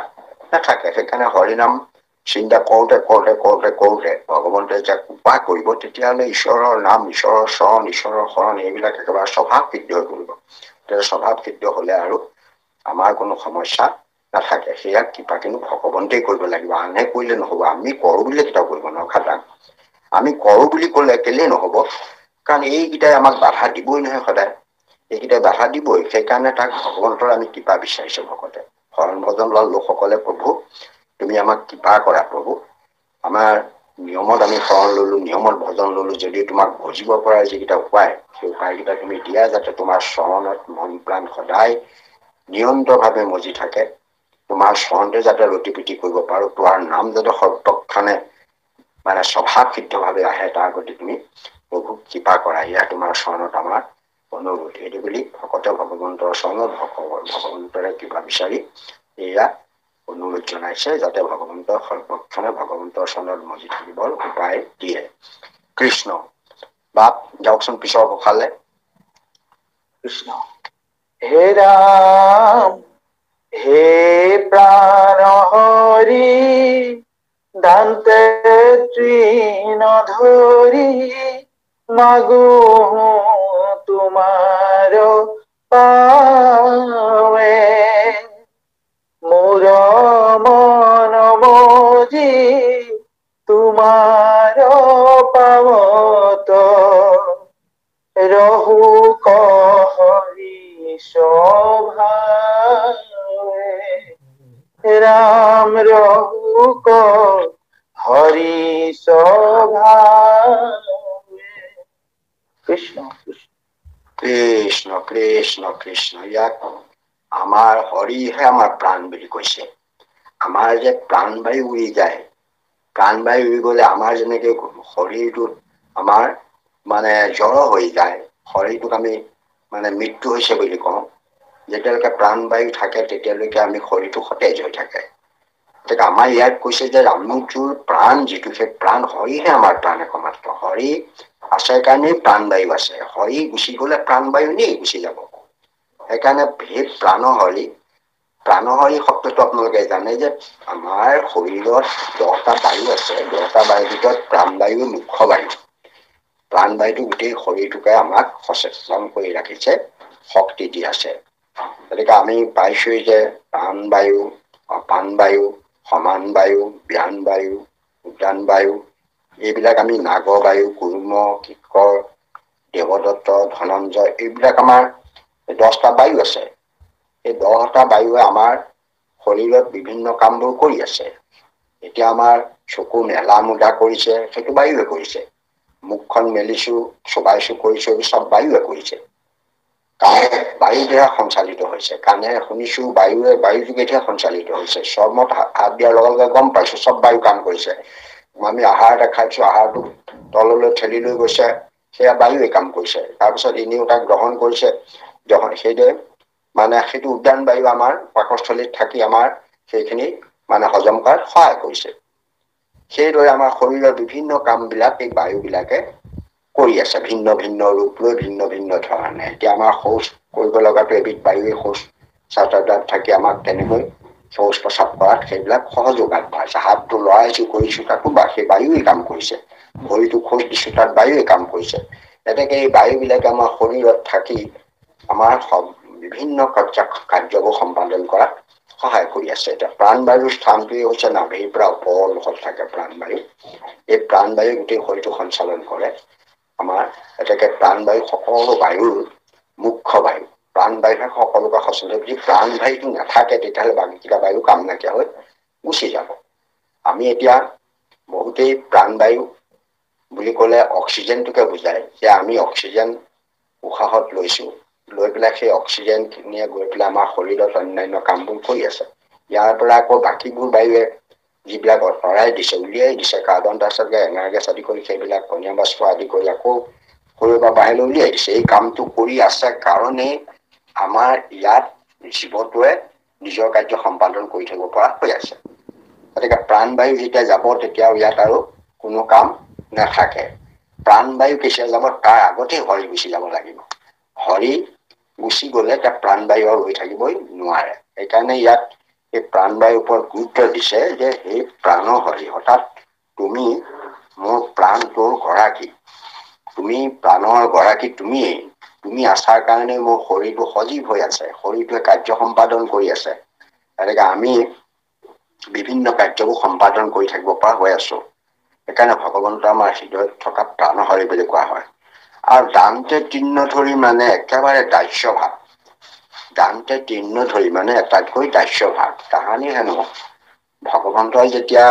নাথাকে। সেইকাৰণে হৰিনাম চিন্তা কৰোঁতে কৰোঁতে কৰোঁতে কৰোঁতে ভগৱন্তই যেতিয়া কৃপা কৰিব, তেতিয়াহ'লে ঈশ্বৰৰ নাম, ঈশ্বৰৰ চৰণ, ঈশ্বৰৰ শৰণ এইবিলাক একেবাৰে স্বভাৱ সিদ্ধ হৈ পৰিব। তেতিয়া স্বভাৱ সিদ্ধ হ'লে আৰু আমাৰ কোনো সমস্যা নাথাকে। সেয়া কৃপা কিন্তু ভগৱন্তই কৰিব লাগিব, আনে কৰিলে নহ'ব। আমি কৰোঁ বুলি কেতিয়াও কৰিব নোৱাৰোঁ। খাটাং আমি কৰোঁ বুলি ক'লে কেলেই নহ'ব, কাৰণ এইকেইটাই আমাক বাধা দিবই নহয় সদায়। এইকেইটাই বাধা দিবই। সেইকাৰণে তাক ভগৱন্তৰ আমি কৃপা বিচাৰিছো ভকতে। শৰণ ভজন লোৱা লোকসকলে, প্ৰভু তুমি আমাক কৃপা কৰা প্ৰভু। আমাৰ নিয়মত আমি শৰণ ললো, নিয়মত ভজন ললো, যদি তোমাক ভজিব পৰা যিকেইটা উপায়, সেই উপায়কেইটা তুমি দিয়া, যাতে তোমাৰ চৰণত মন প্ৰাণ সদায় নিৰন্তৰভাৱে মজি থাকে। তোমাৰ চৰণতে যাতে ৰতি পিটি কৰিব পাৰো, তোমাৰ নাম যাতে সৰ্বক্ষণে মানে স্বভাৱ সিদ্ধভাৱে আহে, তাৰ প্ৰতি তুমি প্ৰভু কৃপা কৰা। এয়া তোমাৰ চৰণত আমাৰ অনুৰোধ। সেইটো বুলি ভকতে ভগৱন্তৰ চৰণত ভগৱন্তৰে কৃপা বিচাৰি এয়া অনুৰোধ জনাইছে, যাতে ভগৱন্তৰ সৰ্বক্ষণে ভগৱন্তৰ চৰণত মজি থাকিবৰ উপায় দিয়ে। কৃষ্ণ বাপ যাওকচোন পিছৰ ঘোষালে।
কৃষ্ণ। হে ৰাম হে প্ৰাণ হৰি, দান্তে তৃণ ধৰি, মাগো তোমাৰ পাৱে। মোৰ মন মজি তোমাৰ পাৱত, ৰহু হৰি স্বভাৱে। ৰাম ৰহুক হৰি স্বভাৱে। কৃষ্ণ কৃষ্ণ।
কৃষ্ণ কৃষ্ণ কৃষ্ণ। ইয়াক আমাৰ হৰিহে আমাৰ প্ৰাণ বুলি কৈছে। আমাৰ যে প্ৰাণবায়ু উৰি যায়, প্ৰাণবায়ু উৰি গলে আমাৰ যেনেকে শৰীৰটোত আমাৰ মানে জ্বৰ হৈ যায়, শৰীৰটোক আমি মানে মৃত্যু হৈছে বুলি কওঁ। যেতিয়ালৈকে প্ৰাণবায়ু থাকে, তেতিয়ালৈকে আমি শৰীৰটো সতেজ হৈ থাকে। গতিকে আমাৰ ইয়াত কৈছে যে আমুকটোৰ প্ৰাণ যিটো, সেই প্ৰাণ হৰিহে আমাৰ প্ৰাণ একমাত্ৰ। হৰি আছে কাৰণেই প্ৰাণবায়ু আছে। হৰি গুচি গলে প্ৰাণবায়ু এনেই গুচি যাব। সেইকাৰণে সেই প্ৰাণহৰি, প্ৰাণহৰি শব্দটো আপোনালোকে জানে যে আমাৰ শৰীৰত 10টা বায়ু আছে। 10টা বায়ুৰ ভিতৰত প্ৰাণবায়ু মুখ্য বায়ু। প্ৰাণবায়ুটো গোটেই শৰীৰটোকে আমাক সচেতন কৰি ৰাখিছে, শক্তি দি আছে। গতিকে আমি পাইছোৱেই যে প্ৰাণবায়ু, অপান বায়ু, সমান বায়ু, ব্যান বায়ু, উদান বায়ু, এইবিলাক আমি নাগবায়ু, কুৰ্ম, কিক্কৰ, দেৱদত্ত, ধনঞ্জয়, এইবিলাক আমাৰ 10টা বায়ু আছে। এই 10টা বায়ুৱে আমাৰ শৰীৰত বিভিন্ন কামবোৰ কৰি আছে। এতিয়া আমাৰ চকু মেলা মুদা কৰিছে, সেইটো বায়ুৱে কৰিছে। মুখখন মেলিছো, চোবাইছো কৰিছো, চব বায়ুৱে কৰিছে। কাণে বায়ুৰ দ্বাৰা সঞ্চালিত হৈছে। কাণেৰে শুনিছো, বায়ুৱে বায়ু যোগেদিহে সঞ্চালিত হৈছে। চৰ্মত হাত দিয়াৰ লগে লগে গম পাইছো, চব বায়ু কাম কৰিছে। আমি আহাৰ এটা খাইছো, আহাৰটো তললৈ ঠেলি লৈ গৈছে, সেয়া বায়ুৱে কাম কৰিছে। তাৰপিছত এনেও তাক গ্ৰহণ কৰিছে, সেইদৰে মানে সেইটো উদ্যান বায়ু আমাৰ পাকস্থলীত থাকি আমাৰ সেইখিনি মানে হজম কৰাত সহায় কৰিছে। সেইদৰে আমাৰ শৰীৰৰ বিভিন্ন কাম বিলাক এই বায়ু বিলাকে কৰি আছে, ভিন্ন ভিন্ন ৰূপ লৈ, ভিন্ন ভিন্ন ধৰণে। এতিয়া আমাৰ শৌচ কৰিব লগাটো এবিধ বায়ুৱে শৌচ চাতাত থাকি আমাক তেনেকৈ শৌচ প্ৰস্ৰাৱ কৰাত সেইবিলাক সহযোগ আগবঢ়াইছে। হাতটো লৰাইছো কৰিছো, তাতো সেই বায়ুৱে কাম কৰিছে। ভৰিটো খোজ দিছো, তাত বায়ুৱে কাম কৰিছে। এনেকে এই বায়ু বিলাকে আমাৰ শৰীৰত থাকি আমাৰ বিভিন্ন কাৰ্যবোৰ সম্পাদন কৰাত সহায় কৰি আছে। এতিয়া প্ৰাণবায়ুৰ স্থানটোৱে হৈছে নাভিৰ পৰা ওপৰলৈকে থাকে প্ৰাণবায়ু। এই প্ৰাণবায়ু গোটেই শৰীৰটো সঞ্চালন কৰে আমাৰ। এতেকে প্ৰাণবায়ু সকলো বায়ুৰ মুখ্য বায়ু। প্ৰাণবায়ুহে সকলোকে সচলে। যদি প্ৰাণবায়ুটো নাথাকে তেতিয়াহ'লে বাকীকেইটা বায়ু কাম নাইকিয়া হৈ গুচি যাব। আমি এতিয়া বহুতেই প্ৰাণবায়ু বুলি ক'লে অক্সিজেনটোকে বুজায়, যে আমি অক্সিজেন উশাহত লৈছো, লৈ পেলাই সেই অক্সিজেনখিনিয়ে গৈ পেলাই আমাৰ শৰীৰত অন্যান্য কামবোৰ কৰি আছে। ইয়াৰ পৰা আকৌ বাকীবোৰ বায়ুৱে যিবিলাক আঁতৰাই দিছে, উলিয়াই দিছে, কাৰ্বন ডাই অক্সাইড, এনাৰ গেছ আদি কৰি সেইবিলাক পনীয়া বাষ্প আদি কৰি আকৌ শৰীৰৰ পৰা বাহিৰলৈ উলিয়াই দিছে। এই কামটো কৰি আছে কাৰণেই আমাৰ ইয়াত জীৱটোৱে নিজৰ কাৰ্য সম্পাদন কৰি থাকিব পৰা হৈ আছে। গতিকে প্ৰাণবায়ু যেতিয়া যাব তেতিয়া ইয়াত আৰু কোনো কাম নাথাকে। প্ৰাণবায়ু কেতিয়া যাব, তাৰ আগতেই হৰি গুচি যাব লাগিব। হৰি গুচি গলে তাত প্ৰাণবায়ু আৰু ৰৈ থাকিবই নোৱাৰে। সেইকাৰণে ইয়াত এই প্ৰাণবায়ুৰ ওপৰত গুৰুত্ব দিছে যে সেই প্ৰাণ হৰি, অৰ্থাৎ তুমি মোৰ প্ৰাণটোৰ গৰাকী, তুমি প্ৰাণৰ গৰাকী তুমিয়েই। তুমি আছাৰ কাৰণে মোৰ শৰীৰটো সজীৱ হৈ আছে, শৰীৰটোৱে কাৰ্য সম্পাদন কৰি আছে। গতিকে আমি বিভিন্ন কাৰ্যবোৰ সম্পাদন কৰি থাকিব পৰা হৈ আছো। সেইকাৰণে ভগৱন্ত আমাৰ হৃদয়ত থকা প্ৰাণহৰি বুলি কোৱা হয়। আৰু দান্তে তৃণ ধৰি মানে একেবাৰে দাস্যভাৱ। দান্তে তৃণ ধৰি মানে আটাইতকৈ দাস্যভাৱ। তাহানি হেনো ভগৱন্তই যেতিয়া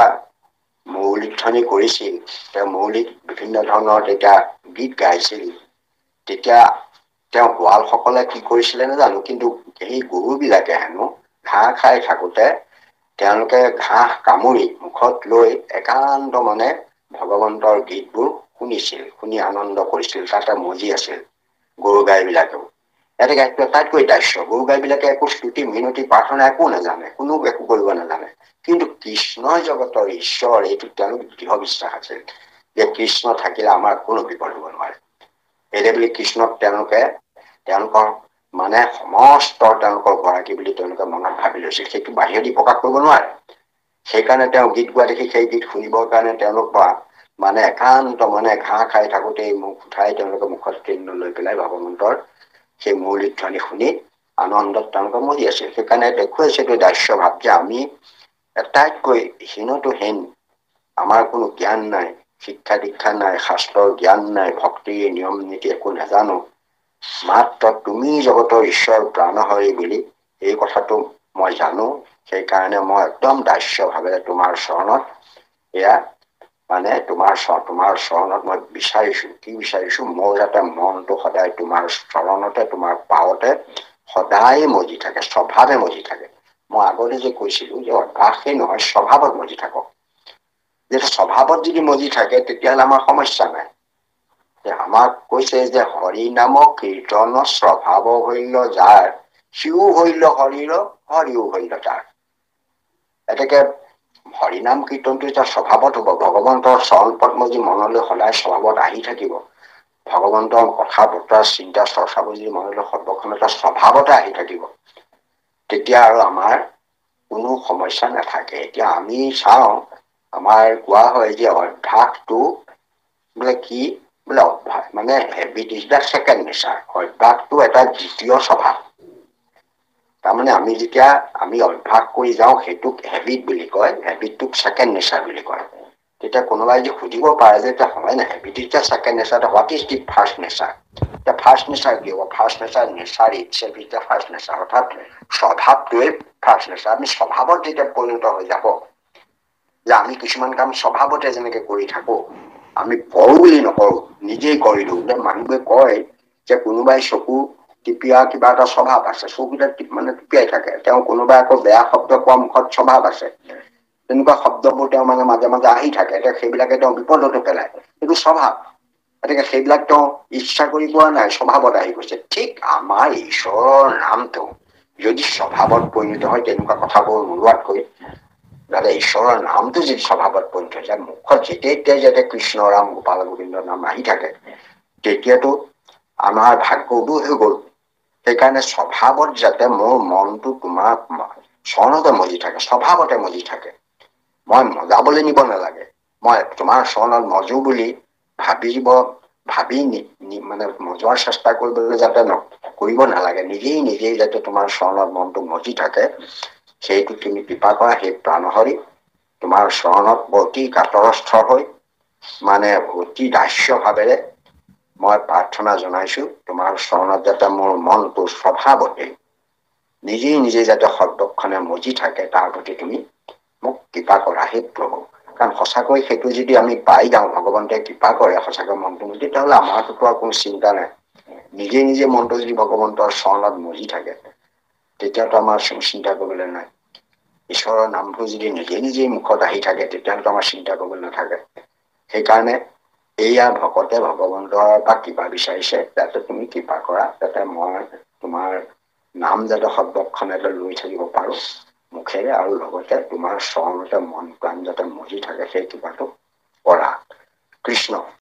মৌলিকধ্বনি কৰিছিল, তেওঁ মৌলিক বিভিন্ন ধৰণৰ তেতিয়া গীত গাইছিল, তেতিয়া তেওঁ গোৱালসকলে কি কৰিছিলে নাজানো, কিন্তু সেই গৰু বিলাকে হেনো ঘাঁহ খাই থাকোতে তেওঁলোকে ঘাঁহ কামুৰি মুখত লৈ একান্ত মনে ভগৱন্তৰ গীতবোৰ শুনিছিল, শুনি আনন্দ কৰিছিল, তাতে মজি আছিল গৰু গাই বিলাকেও। এতেকে আটাইতকৈ দাস্য। গৰু গাই বিলাকে একো স্তুতি মিনতি প্ৰাৰ্থনা একো নাজানে, কোনো একো কৰিব নাজানে, কিন্তু কৃষ্ণই জগতৰ ঈশ্বৰ এইটো তেওঁলোক দৃঢ় বিশ্বাস আছিল যে কৃষ্ণ থাকিলে আমাৰ কোনো বিপদ হব নোৱাৰে। এই বুলি কৃষ্ণক তেওঁলোকৰ মানে সমস্ত তেওঁলোকৰ গৰাকী বুলি তেওঁলোকে মনত ভাবি লৈছিল। সেইটো বাহিৰেদি প্ৰকাশ কৰিব নোৱাৰে। সেইকাৰণে তেওঁ গীত গোৱা দেখি সেই গীত শুনিবৰ কাৰণে তেওঁলোক মানে একান্ত মানে ঘাঁহ খাই থাকোতেই মুখ উঠাই তেওঁলোকে মুখত তৃণ লৈ পেলাই ভগৱন্তৰ সেই মৌলিক ধ্বনি শুনি আনন্দত তেওঁলোকে মজি আছিল। সেইকাৰণে দেখুৱাইছে এইটো দাস্য ভাৱ, যে আমি আটাইতকৈ হীনতো হীন, আমাৰ কোনো জ্ঞান নাই, শিক্ষা দীক্ষা নাই, শাস্ত্ৰৰ জ্ঞান নাই, ভক্তিৰ নিয়ম নীতি একো নাজানো, মাত্ৰ তুমি জগতৰ ঈশ্বৰ প্ৰাণহৰি বুলি এই কথাটো মই জানো। সেইকাৰণে মই একদম দাস্য ভাৱেৰে তোমাৰ চৰণত এয়া মানে তোমাৰ চৰণত মই বিচাৰিছো, কি বিচাৰিছো, মোৰ যাতে মনটো সদায় তোমাৰ চৰণতে, তোমাৰ পাৱতে সদায় মজি থাকে, স্বভাৱে মজি থাকে। মই আগতে যে কৈছিলো যে অভ্যাসেই নহয়, স্বভাৱত মজি থাকক। যেতিয়া স্বভাৱত যদি মজি থাকে তেতিয়াহ'লে আমাৰ সমস্যা নাই। আমাক কৈছে যে হৰি নাম কীৰ্তন স্বভাৱ হইল যাৰ, সিও হইল হৰিৰ, হৰিও হইল তাৰ। এতেকে হৰিনাম কীৰ্তনটো এতিয়া স্বভাৱত হ'ব। ভগৱন্তৰ চৰণ পদ্ম যি মনলৈ সদায় স্বভাৱত আহি থাকিব, ভগৱন্তৰ কথা বতৰা চিন্তা চৰ্চাবোৰ যদি মনলৈ সৰ্বক্ষণতে স্বভাৱতে আহি থাকিব, তেতিয়া আৰু আমাৰ কোনো সমস্যা নাথাকে। এতিয়া আমি চাওঁ, আমাৰ কোৱা হয় যে অভ্যাসটো বোলে কি, বোলে অভ্যাস মানে habit is the second nature. অভ্যাসটো এটা দ্বিতীয় স্বভাৱ। তাৰমানে আমি যেতিয়া আমি অভ্যাস কৰি যাওঁ সেইটোক হেবিট বুলি কয়, হেবিটটোক ছেকেণ্ড নেচাৰ বুলি কয়। তেতিয়া কোনোবাই যদি সুধিব পাৰে যে এতিয়া হয় নাই, habit is the second nature, what is the first nature? এতিয়া ফাৰ্ষ্ট নেচাৰ কি হ'ব? First nature, nature itself is the first nature, অৰ্থাৎ স্বভাৱটোৱে ফাৰ্ষ্ট নেচাৰ। আমি স্বভাৱত যেতিয়া পৰিণত হৈ যাব, যে আমি কিছুমান কাম স্বভাৱতে যেনেকে কৰি থাকো, আমি কৰো বুলি নকৰো, নিজেই কৰি দিওঁ। যে মানুহে কয় যে কোনোবাই চকু টিপিয়া কিবা এটা স্বভাৱ আছে, চকুকেইটা মানে টিপিয়াই থাকে। তেওঁ কোনোবাই আকৌ বেয়া শব্দ কোৱা মুখত স্বভাৱ আছে, তেনেকুৱা শব্দবোৰ তেওঁ মানে মাজে মাজে আহি থাকে। এতিয়া সেইবিলাকে তেওঁ বিপদতো পেলায়, সেইটো স্বভাৱ। গতিকে সেইবিলাক তেওঁ ইচ্ছা কৰি পোৱা নাই, স্বভাৱত আহি গৈছে। ঠিক আমাৰ ঈশ্বৰৰ নামটো যদি স্বভাৱত পৰিণত হয়, তেনেকুৱা কথাবোৰ নোলোৱাতকৈ দাদা ঈশ্বৰৰ নামটো যদি স্বভাৱত পৰিণত হৈ যায়, মুখত যেতিয়াই যাতে কৃষ্ণ ৰাম গোপাল গোবিন্দ নাম আহি থাকে, তেতিয়াতো আমাৰ ভাগ্য উদয় হৈ গ'ল। সেইকাৰণে স্বভাৱত যাতে মোৰ মনটো তোমাৰ চৰণতে মজি থাকে, স্বভাৱতে মজি থাকে। মই মজাবলৈ নিব নালাগে, মই তোমাৰ চৰণত মজো বুলি ভাবি মানে মজোৱাৰ চেষ্টা কৰিবলৈ যাতে কৰিব নালাগে। নিজেই যাতে তোমাৰ চৰণত মনটো মজি থাকে, সেইটো তুমি কৃপা কৰা। সেই প্ৰাণহৰি তোমাৰ চৰণত অতি কাতৰস্থ হৈ মানে অতি দাস্য ভাৱেৰে মই প্ৰাৰ্থনা জনাইছো তোমাৰ চৰণত যাতে মোৰ মনটো স্বভাৱতে নিজে যাতে সৰ্বক্ষণে মজি থাকে তাৰ প্ৰতি তুমি মোক কৃপা কৰা হে প্ৰভু। কাৰণ সঁচাকৈ সেইটো যদি আমি পাই যাওঁ, ভগৱন্তে কৃপা কৰে সঁচাকৈ মনটো মুজি, তেতিয়াহ'লে আমাৰতো আৰু কোনো চিন্তা নাই। নিজে মনটো যদি ভগৱন্তৰ চৰণত মজি থাকে তেতিয়াতো আমাৰ চিন্তা কৰিবলৈ নাই। ঈশ্বৰৰ নামটো যদি নিজে মুখত আহি থাকে তেতিয়াহ'লে আমাৰ চিন্তা কৰিবলৈ নাথাকে। সেইকাৰণে এইয়া ভকতে ভগৱন্তৰ পৰা কৃপা বিচাৰিছে, যাতে তুমি কৃপা কৰা, যাতে মই তোমাৰ নাম যাতে সৰ্বক্ষণে লৈ থাকিব পাৰো মুখেৰে, আৰু লগতে তোমাৰ চৰণতে মন প্ৰাণ যাতে মজি থাকে, সেই কৃপাটো কৰা। কৃষ্ণ।